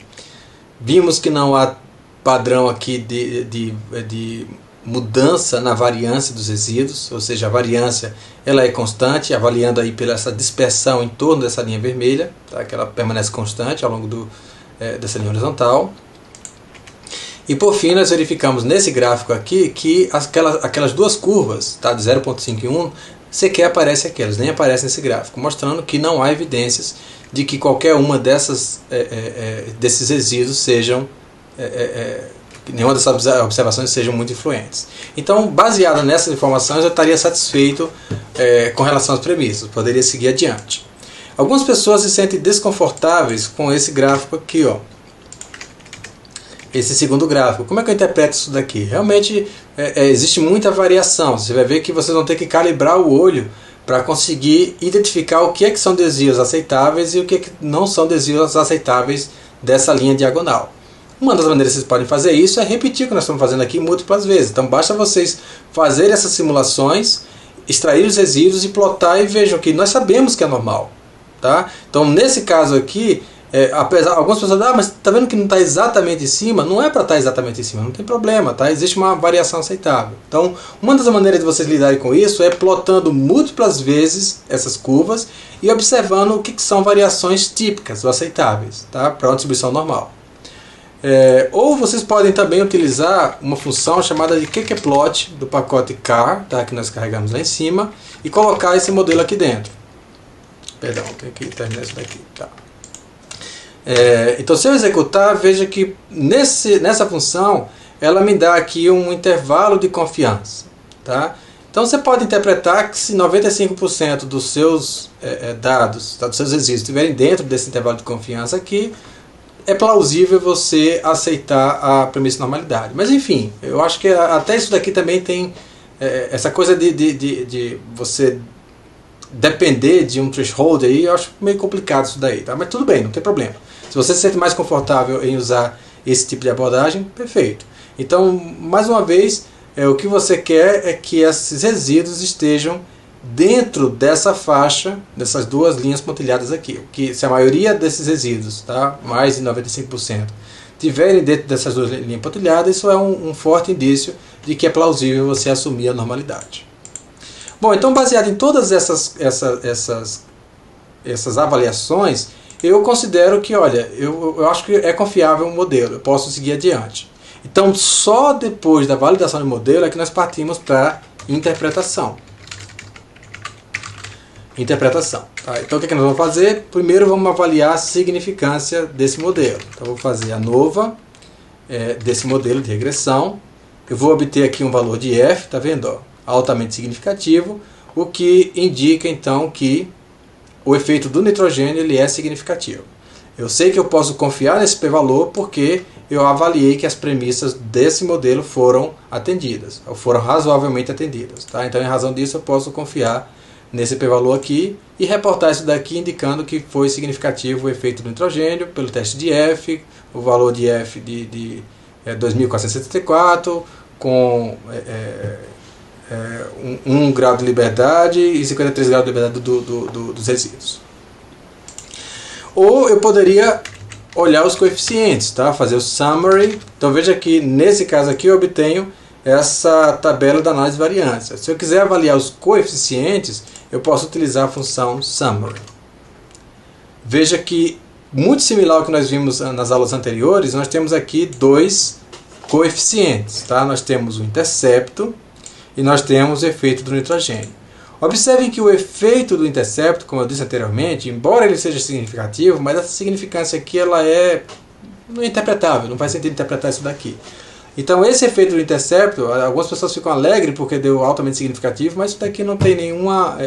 Vimos que não há padrão aqui de mudança na variância dos resíduos, ou seja, a variância ela é constante, avaliando aí pela essa dispersão em torno dessa linha vermelha, tá? Que ela permanece constante ao longo dessa linha horizontal. E por fim nós verificamos nesse gráfico aqui que aquelas duas curvas, tá? De 0.5 e 1, sequer aparecem aqui, elas nem aparecem nesse gráfico, mostrando que não há evidências de que qualquer uma desses resíduos sejam que nenhuma dessas observações sejam muito influentes. Então, baseado nessas informações, eu estaria satisfeito com relação às premissas, poderia seguir adiante. Algumas pessoas se sentem desconfortáveis com esse gráfico aqui, ó. Esse segundo gráfico. Como é que eu interpreto isso daqui? Realmente existe muita variação. Você vai ver que vocês vão ter que calibrar o olho para conseguir identificar o que é que são desvios aceitáveis e o que é que não são desvios aceitáveis dessa linha diagonal. Uma das maneiras que vocês podem fazer isso é repetir o que nós estamos fazendo aqui múltiplas vezes. Então basta vocês fazerem essas simulações, extrair os resíduos e plotar e vejam que nós sabemos que é normal. Tá? Então nesse caso aqui, apesar algumas pessoas mas está vendo que não está exatamente em cima? Não é para estar exatamente em cima, não tem problema, tá? Existe uma variação aceitável. Então uma das maneiras de vocês lidarem com isso é plotando múltiplas vezes essas curvas e observando o que são variações típicas ou aceitáveis, tá? Para uma distribuição normal. Ou vocês podem também utilizar uma função chamada de qqplot do pacote car, tá? Que nós carregamos lá em cima, e colocar esse modelo aqui dentro. Perdão, tem que terminar isso daqui. Tá. Então se eu executar, veja que nessa função ela me dá aqui um intervalo de confiança. Tá? Então você pode interpretar que se 95% dos seus dados, tá, dos seus resíduos estiverem dentro desse intervalo de confiança aqui, é plausível você aceitar a premissa de normalidade. Mas enfim, eu acho que até isso daqui também tem essa coisa de você depender de um threshold aí, eu acho meio complicado isso daí, tá? Mas tudo bem, não tem problema. Se você se sente mais confortável em usar esse tipo de abordagem, perfeito. Então, mais uma vez, o que você quer é que esses resíduos estejam dentro dessa faixa, dessas duas linhas pontilhadas aqui. Que se a maioria desses resíduos, tá, mais de 95%, tiverem dentro dessas duas linhas pontilhadas, isso é um forte indício de que é plausível você assumir a normalidade. Bom, então baseado em todas essas avaliações, eu considero que, olha, eu acho que é confiável o modelo, eu posso seguir adiante. Então só depois da validação do modelo é que nós partimos para interpretação. Tá? Então o que nós vamos fazer? Primeiro vamos avaliar a significância desse modelo. Então eu vou fazer a nova desse modelo de regressão. Eu vou obter aqui um valor de f, tá vendo? Ó, altamente significativo, o que indica então que o efeito do nitrogênio ele é significativo. Eu sei que eu posso confiar nesse p-valor porque eu avaliei que as premissas desse modelo foram atendidas, ou foram razoavelmente atendidas. Tá? Então em razão disso eu posso confiar nesse p-valor aqui e reportar isso daqui indicando que foi significativo o efeito do nitrogênio pelo teste de F, o valor de F de 2.474 com 1 grau de liberdade e 53 graus de liberdade dos resíduos. Ou eu poderia olhar os coeficientes, tá? Fazer o summary. Então veja que nesse caso aqui eu obtenho essa tabela da análise de variância. Se eu quiser avaliar os coeficientes, eu posso utilizar a função summary. Veja que, muito similar ao que nós vimos nas aulas anteriores, nós temos aqui dois coeficientes. Tá? Nós temos o intercepto e nós temos o efeito do nitrogênio. Observem que o efeito do intercepto, como eu disse anteriormente, embora ele seja significativo, mas essa significância aqui ela não é interpretável, não faz sentido interpretar isso daqui. Então esse efeito do intercepto, algumas pessoas ficam alegres porque deu altamente significativo, mas isso daqui não tem nenhuma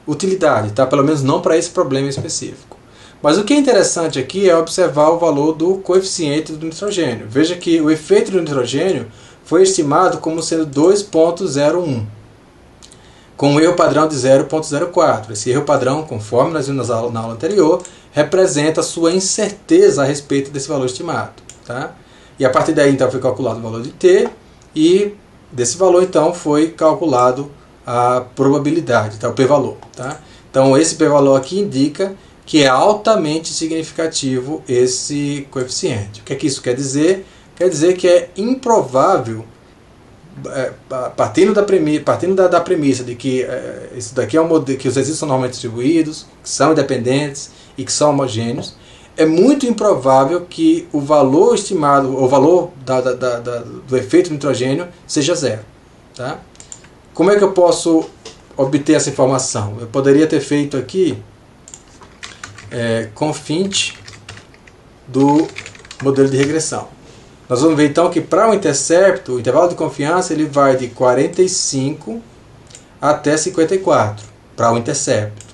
utilidade, tá? Pelo menos não para esse problema específico. Mas o que é interessante aqui é observar o valor do coeficiente do nitrogênio. Veja que o efeito do nitrogênio foi estimado como sendo 2.01, com um erro padrão de 0.04. Esse erro padrão, conforme nós vimos na aula anterior, representa a sua incerteza a respeito desse valor estimado. Tá? E a partir daí então foi calculado o valor de t, e desse valor então foi calculado a probabilidade, tá? O p-valor. Tá? Então esse p-valor aqui indica que é altamente significativo esse coeficiente. O que é que isso quer dizer? Quer dizer que é improvável, partindo da premissa de que isso daqui é um modelo, que os resíduos são normalmente distribuídos, que são independentes e que são homogêneos, é muito improvável que o valor estimado, o valor do efeito nitrogênio seja zero. Tá? Como é que eu posso obter essa informação? Eu poderia ter feito aqui confint do modelo de regressão. Nós vamos ver então que para o intercepto, o intervalo de confiança ele vai de 45 até 54 para o intercepto.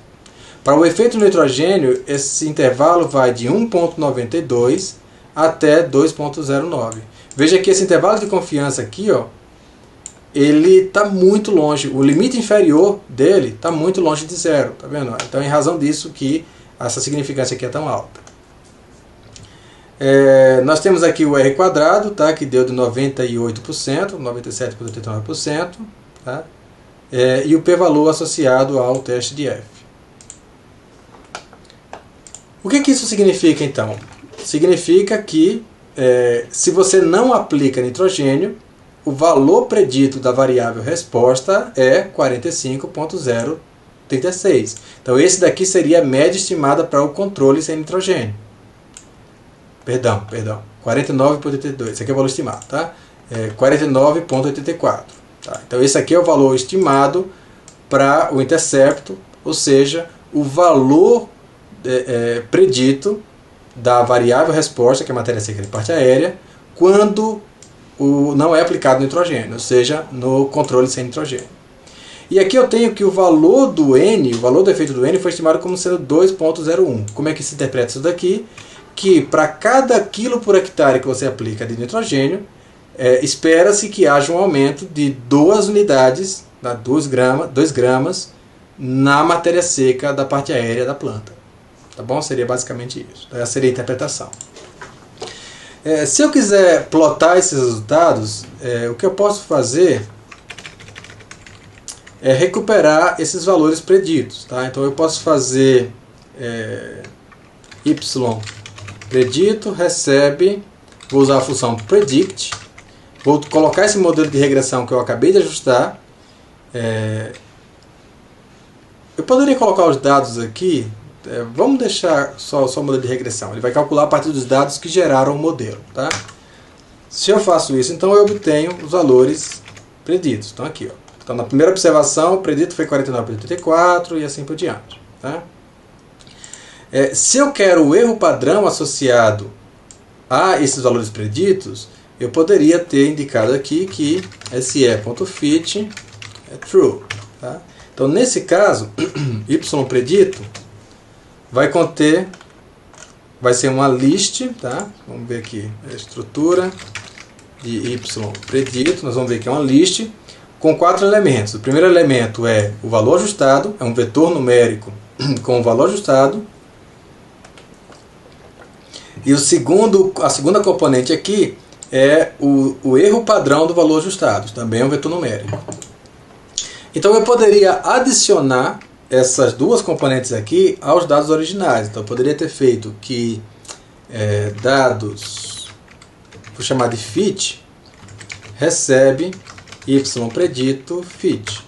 Para o efeito do nitrogênio, esse intervalo vai de 1.92 até 2.09. Veja que esse intervalo de confiança aqui, ó, ele está muito longe, o limite inferior dele está muito longe de zero, tá vendo? Então é em razão disso que essa significância aqui é tão alta. Nós temos aqui o R quadrado, tá? Que deu de 98%, 97,89%, tá? E o p-valor associado ao teste de F. O que isso significa então? Significa que se você não aplica nitrogênio, o valor predito da variável resposta é 45,036. Então esse daqui seria a média estimada para o controle sem nitrogênio. Perdão, 49,82. Esse aqui é o valor estimado, tá? 49,84. Tá? Então esse aqui é o valor estimado para o intercepto, ou seja, o valor predito da variável resposta, que é a matéria seca de parte aérea, quando não é aplicado nitrogênio, ou seja, no controle sem nitrogênio. E aqui eu tenho que o valor do N, o valor do efeito do N foi estimado como sendo 2,01. Como é que se interpreta isso daqui? Que para cada quilo por hectare que você aplica de nitrogênio, espera-se que haja um aumento de 2 unidades, 2 gramas, na matéria seca da parte aérea da planta. Tá bom? Seria basicamente isso. Essa seria a interpretação. Se eu quiser plotar esses resultados, o que eu posso fazer é recuperar esses valores preditos. Tá? Então eu posso fazer y predito recebe, vou usar a função predict, vou colocar esse modelo de regressão que eu acabei de ajustar. Eu poderia colocar os dados aqui. Vamos deixar só o modelo de regressão. Ele vai calcular a partir dos dados que geraram o modelo. Tá? Se eu faço isso, então eu obtenho os valores preditos. Então aqui, ó. Então na primeira observação, o predito foi 49,84 e assim por diante. Tá? Se eu quero o erro padrão associado a esses valores preditos, eu poderia ter indicado aqui que se.fit é true. Tá? Então nesse caso, y predito vai ser uma list, tá? Vamos ver aqui a estrutura de y predito, nós vamos ver que é uma list com 4 elementos. O primeiro elemento é o valor ajustado, é um vetor numérico com o valor ajustado. E a segunda componente aqui é o erro padrão do valor ajustado, também é um vetor numérico. Então eu poderia adicionar essas duas componentes aqui aos dados originais. Então eu poderia ter feito que dados, vou chamar de fit, recebe y predito fit.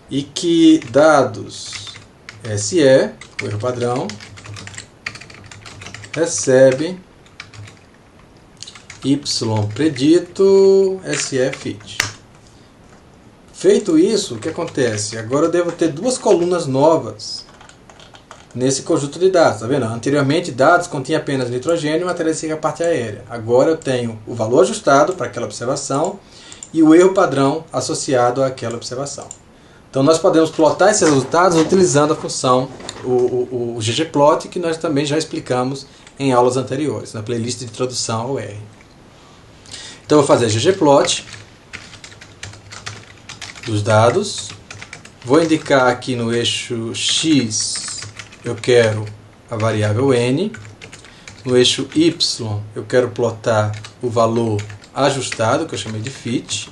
E que dados se, o erro padrão, recebe y predito se fit. Feito isso, o que acontece? Agora eu devo ter duas colunas novas nesse conjunto de dados. Tá vendo? Anteriormente, dados continha apenas nitrogênio e matéria seca parte aérea. Agora eu tenho o valor ajustado para aquela observação e o erro padrão associado àquela observação. Então nós podemos plotar esses resultados utilizando a função, o ggplot, que nós também já explicamos em aulas anteriores, na playlist de introdução ao R. Então eu vou fazer ggplot dos dados, vou indicar aqui no eixo X eu quero a variável N, no eixo Y eu quero plotar o valor ajustado, que eu chamei de fit,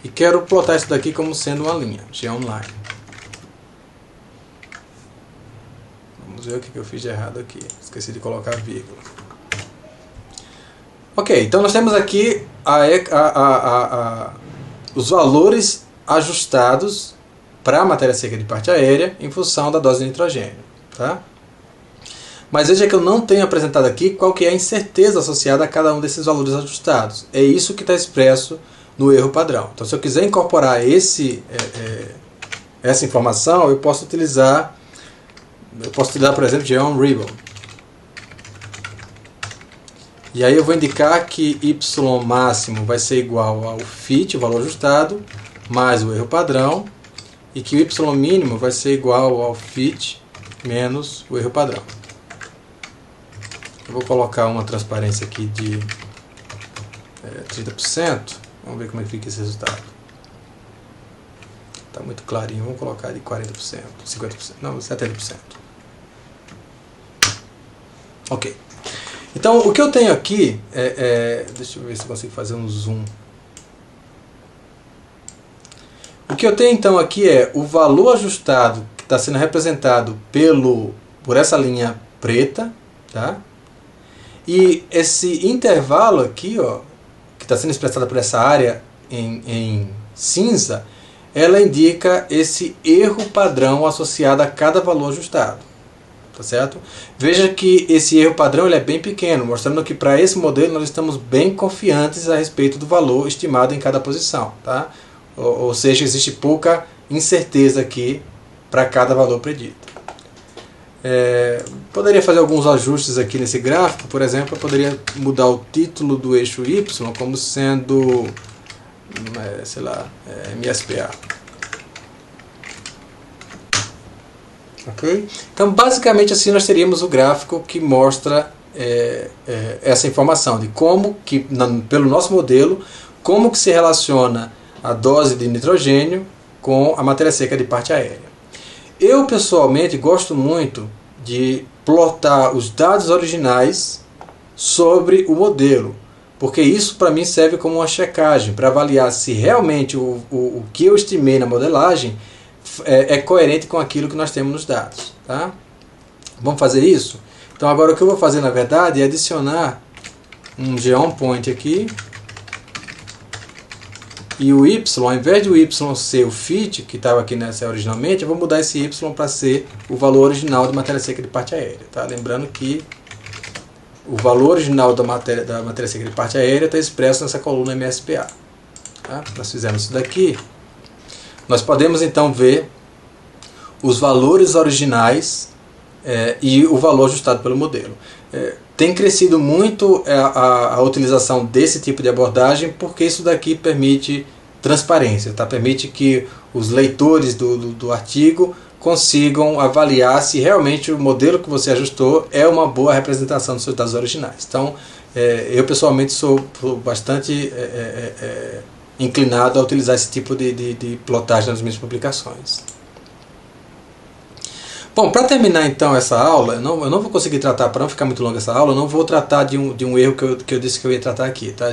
e quero plotar isso daqui como sendo uma linha, geonline. Vamos ver o que eu fiz de errado aqui, esqueci de colocar vírgula. Ok, então nós temos aqui os valores ajustados para a matéria seca de parte aérea em função da dose de nitrogênio. Tá? Mas veja que eu não tenho apresentado aqui qual que é a incerteza associada a cada um desses valores ajustados. É isso que está expresso no erro padrão. Então se eu quiser incorporar essa informação, eu posso utilizar, por exemplo, geonRebel. E aí eu vou indicar que y máximo vai ser igual ao fit, o valor ajustado, mais o erro padrão, e que o y mínimo vai ser igual ao fit menos o erro padrão. Eu vou colocar uma transparência aqui de 30%, Vamos ver como é que fica esse resultado. Está muito clarinho, vamos colocar de 40%, 50%, não, 70%. Ok. Então, o que eu tenho aqui deixa eu ver se eu consigo fazer um zoom. O que eu tenho então aqui é o valor ajustado que está sendo representado por essa linha preta, tá? E esse intervalo aqui, ó, que está sendo expressado por essa área em cinza, ela indica esse erro padrão associado a cada valor ajustado. Tá certo? Veja que esse erro padrão ele é bem pequeno, mostrando que para esse modelo nós estamos bem confiantes a respeito do valor estimado em cada posição. Tá? Ou seja, existe pouca incerteza aqui para cada valor predito. Poderia fazer alguns ajustes aqui nesse gráfico. Por exemplo, eu poderia mudar o título do eixo Y como sendo, sei lá, MSPA. Okay? Então, basicamente assim nós teríamos o gráfico que mostra essa informação de como que, pelo nosso modelo, como que se relaciona a dose de nitrogênio com a matéria seca de parte aérea. Eu, pessoalmente, gosto muito de plotar os dados originais sobre o modelo, porque isso para mim serve como uma checagem, para avaliar se realmente o que eu estimei na modelagem é coerente com aquilo que nós temos nos dados. Tá? Vamos fazer isso? Então agora o que eu vou fazer na verdade é adicionar um geon point aqui, e o Y, ao invés de o Y ser o fit, que estava aqui nessa originalmente, eu vou mudar esse Y para ser o valor original de matéria seca de parte aérea. Tá? Lembrando que o valor original da matéria seca de parte aérea está expresso nessa coluna MSPA. Tá? Nós fizemos isso daqui. Nós podemos então ver os valores originais e o valor ajustado pelo modelo. Tem crescido muito a utilização desse tipo de abordagem porque isso daqui permite transparência, tá? Permite que os leitores do artigo consigam avaliar se realmente o modelo que você ajustou é uma boa representação dos seus dados originais. Então, eu pessoalmente sou bastante inclinado a utilizar esse tipo de plotagem nas minhas publicações. Bom, para terminar então essa aula, eu não vou conseguir tratar, para não ficar muito longa essa aula, eu não vou tratar de um erro que eu disse que eu ia tratar aqui, tá?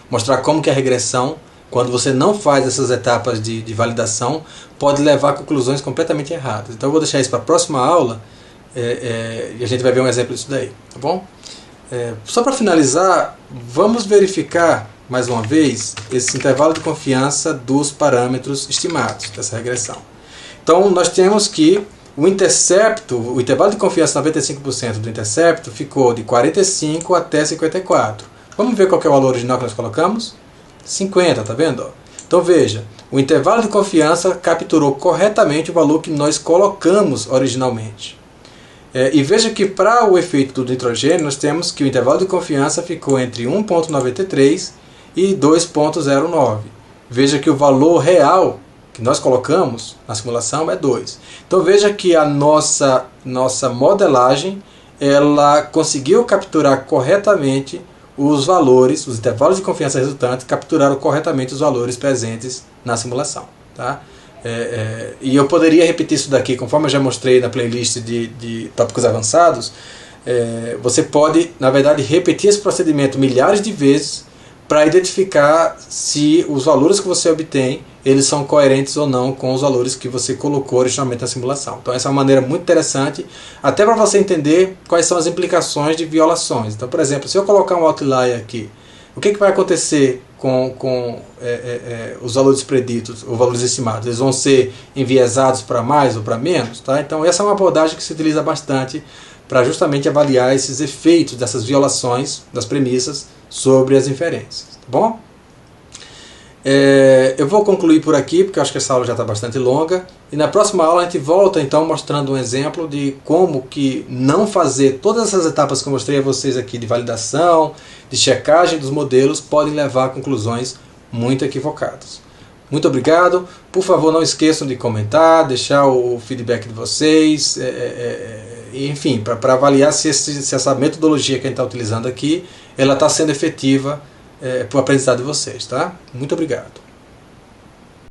Mostrar como que a regressão, quando você não faz essas etapas de validação, pode levar a conclusões completamente erradas. Então eu vou deixar isso para a próxima aula e a gente vai ver um exemplo disso daí, tá bom? Só para finalizar, vamos verificar mais uma vez esse intervalo de confiança dos parâmetros estimados dessa regressão. Então nós temos que o intervalo de confiança 95% do intercepto ficou de 45 até 54. Vamos ver qual que é o valor original que nós colocamos? 50, tá vendo? Então veja, o intervalo de confiança capturou corretamente o valor que nós colocamos originalmente. E veja que para o efeito do nitrogênio nós temos que o intervalo de confiança ficou entre 1,93 e 2,09. Veja que o valor real que nós colocamos na simulação é 2. Então veja que a nossa modelagem ela conseguiu capturar corretamente os valores, os intervalos de confiança resultantes capturaram corretamente os valores presentes na simulação. Tá? E eu poderia repetir isso daqui, conforme eu já mostrei na playlist de tópicos avançados. Você pode, na verdade, repetir esse procedimento milhares de vezes para identificar se os valores que você obtém eles são coerentes ou não com os valores que você colocou originalmente na simulação. Então essa é uma maneira muito interessante, até para você entender quais são as implicações de violações. Então, por exemplo, se eu colocar um outlier aqui, o que vai acontecer com os valores preditos, ou valores estimados? Eles vão ser enviesados para mais ou para menos? Tá? Então essa é uma abordagem que se utiliza bastante para justamente avaliar esses efeitos dessas violações das premissas sobre as inferências. Tá bom? Eu vou concluir por aqui, porque eu acho que essa aula já está bastante longa. E na próxima aula a gente volta então mostrando um exemplo de como que não fazer todas essas etapas que eu mostrei a vocês aqui de validação, de checagem dos modelos, podem levar a conclusões muito equivocadas. Muito obrigado. Por favor, não esqueçam de comentar, deixar o feedback de vocês, enfim, para avaliar se essa metodologia que a gente está utilizando aqui ela está sendo efetiva para o aprendizado de vocês, tá? Muito obrigado.